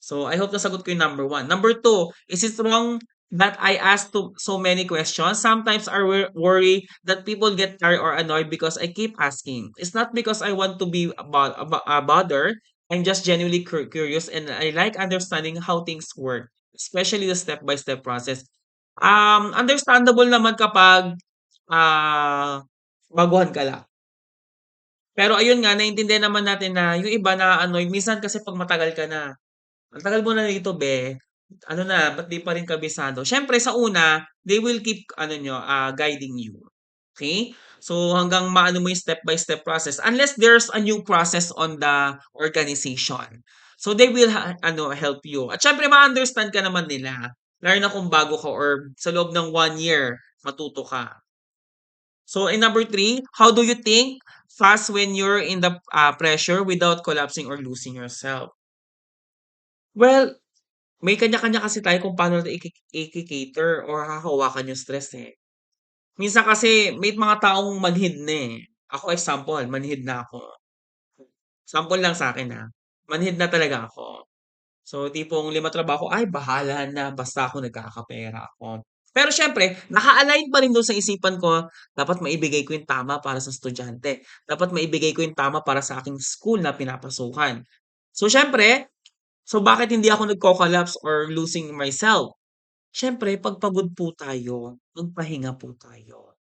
So, I hope nasagot ko yung number one. Number two, is it wrong that I ask so many questions? Sometimes I worry that people get tired or annoyed because I keep asking. It's not because I want to be bothered. I'm just genuinely curious and I like understanding how things work, especially the step-by-step process. Understandable naman kapag ah baguhan ka lang. Pero ayun nga, naiintindihan naman natin na yung iba na-a-annoy minsan kasi 'pag matagal ka na. Ang tagal mo na rito be, ano na ba't di pa rin kabisado? Siyempre sa una, they will keep ano niyo, guiding you, okay. So hanggang maano mo yung step by step process unless there's a new process on the organization. So they will help you at siyempre ma-understand ka naman nila, lalo na kung bago ka or sa loob ng 1 year matuto ka. So in number three, how do you think fast when you're in the, pressure without collapsing or losing yourself? Well, may kanya-kanya kasi tayo kung paano natin iki-cater or hahawakan yung stress, eh. Minsan kasi may mga taong manhid na, eh. Ako example, manhid na ako. Sample lang sa'kin, manhid na talaga ako. So, tipong 5 trabaho, ay bahala na basta ako nagkakapera ako. Pero siyempre naka-align pa rin dun sa isipan ko, dapat maibigay ko yung tama para sa estudyante. Dapat maibigay ko yung tama para sa aking school na pinapasukan. So, siyempre, bakit hindi ako nagko-collapse or losing myself? Siyempre 'pag pagod po tayo, magpahinga po tayo.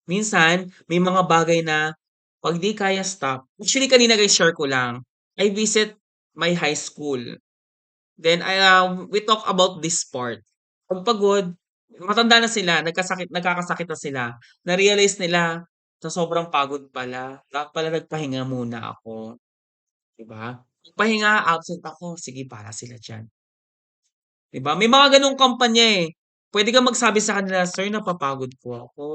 Minsan may mga bagay na 'pag di kaya stop actually kanina guys share ko lang, I visit my high school. Then we talk about this part. 'Pag pagod, matanda na sila, nagkakasakit na sila, na-realize nila sa sobrang pagod pala, dapat pala nagpahinga muna ako, 'di ba? Nagpahinga, absent ako, sige bahala sila diyan. 'Di ba? May mga gano'ng kumpanya, eh. Puwede kang magsabi sa kanila, "Sir, napapagod po ako."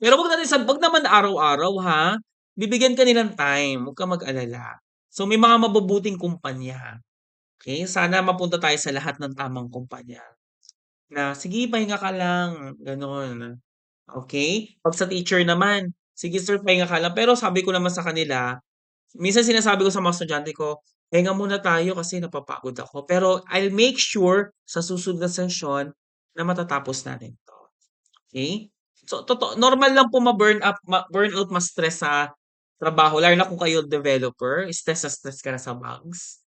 Pero 'wag naman araw-araw, ha? Bibigyan ka nilang time, 'wag kang mag-alala. So, may mga mabubuting kumpanya, okey? Sana mapunta tayo sa lahat ng tamang kumpanya na, "Sige, pahinga ka lang." Gano'n, okey? 'Pag sa teacher naman, "Sige sir, pahinga ka lang." Pero sabi ko naman sa kanila minsan sinasabi ko sa mga estudyante ko, "Pahinga muna tayo kasi napapagod ako, pero I'll make sure sa susunod na session na matatapos natin 'to." Okay. So, normal lang po burnout, ma-stress sa trabaho lalo na kung kayo developer, stress na stress ka na sa bugs,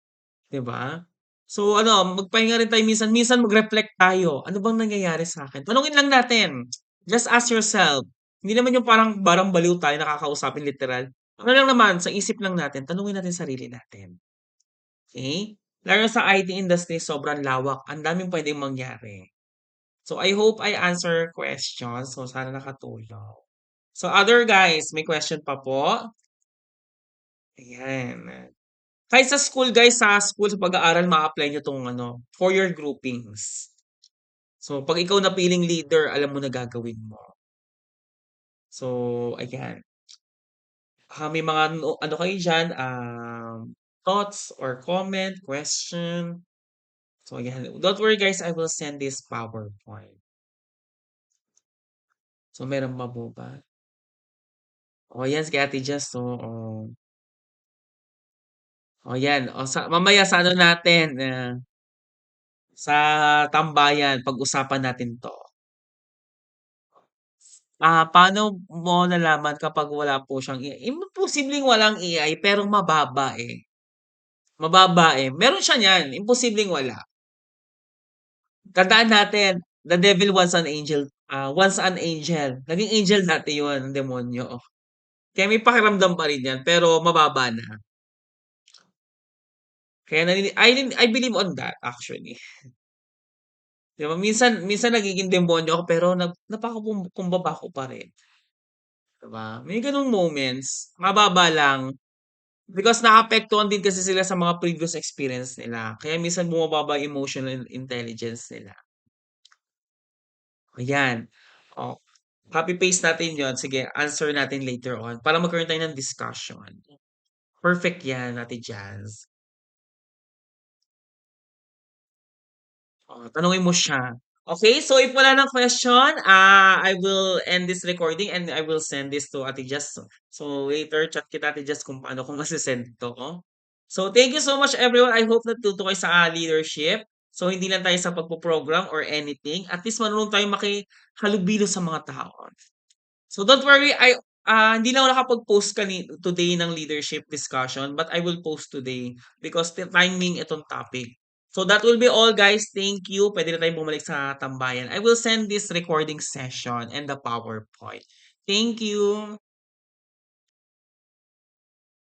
'di ba? So ano, magpahinga rin tayo minsan, minsan mag-reflect tayo, "Ano bang nangyayari sa'kin?" Tanungin lang natin, just ask yourself. Hindi naman yung parang baliw tayo na kakausapin literal. Ano lang naman, sa isip lang natin, tanungin natin sarili natin, okey? Lalo na sa IT industry sobrang lawak, ang daming puwedeng mangyari. So, I hope I answer questions. So, sana nakatulong. So, other guys, may question pa po? Ayan. Kahit sa school guys, sa school, sa pag-aaral ma-apply niyo 'tong ano, for your groupings. So, 'pag ikaw napiling leader, alam mo na gagawin mo. So, ayan. May mga ano kayo diyan, thoughts or comment, question? So, ayan. Don't worry guys, I will send this PowerPoint. So, meron pa po ba? Oh, yan si Ate Jess, oo. Oh, yan. O mamaya sa ano natin, sa tambayan pag-usapan natin 'to. Paano mo nalaman kapag wala po siyang imposibleng walang AI pero mababa, eh. Mababa, eh. Meron siya niyan, imposibleng wala. Tandaan natin, the devil wants an angel. Naging angel dati yun, ang demonyo. Kaya may pakiramdam pa rin yan pero mababa na. Kaya I believe on that actually. 'Di ba minsan minsan nagiging demonyo ako pero napapakumbaba ko pa rin, 'di ba? May gano'ng moments, mababa lang. Because naapektuhan din kasi sila sa mga previous experience nila. Kaya minsan bumababa yung emotional intelligence nila. Ayan. Oh, copy paste natin yon. Sige, answer natin later on para magkaroon tayo ng discussion. Perfect yan, Ate Jazz. Oh, tanungin mo siya. Okay, so if wala ng question, I will end this recording and I will send this to Ate Jazz. So later, chat kita Ate Jazz kung paano ko masisend to. Oh. So thank you so much everyone. I hope natuto kayo sa leadership. So hindi lang tayo sa pagpo-program or anything. At least marunong tayong makihalubilo sa mga tao. So don't worry, hindi na ako nakapag-post today ng leadership discussion, but I will post today because the timing itong topic. So that will be all guys. Thank you. Pwede na tayong bumalik sa tambayan. I will send this recording session and the PowerPoint. Thank you.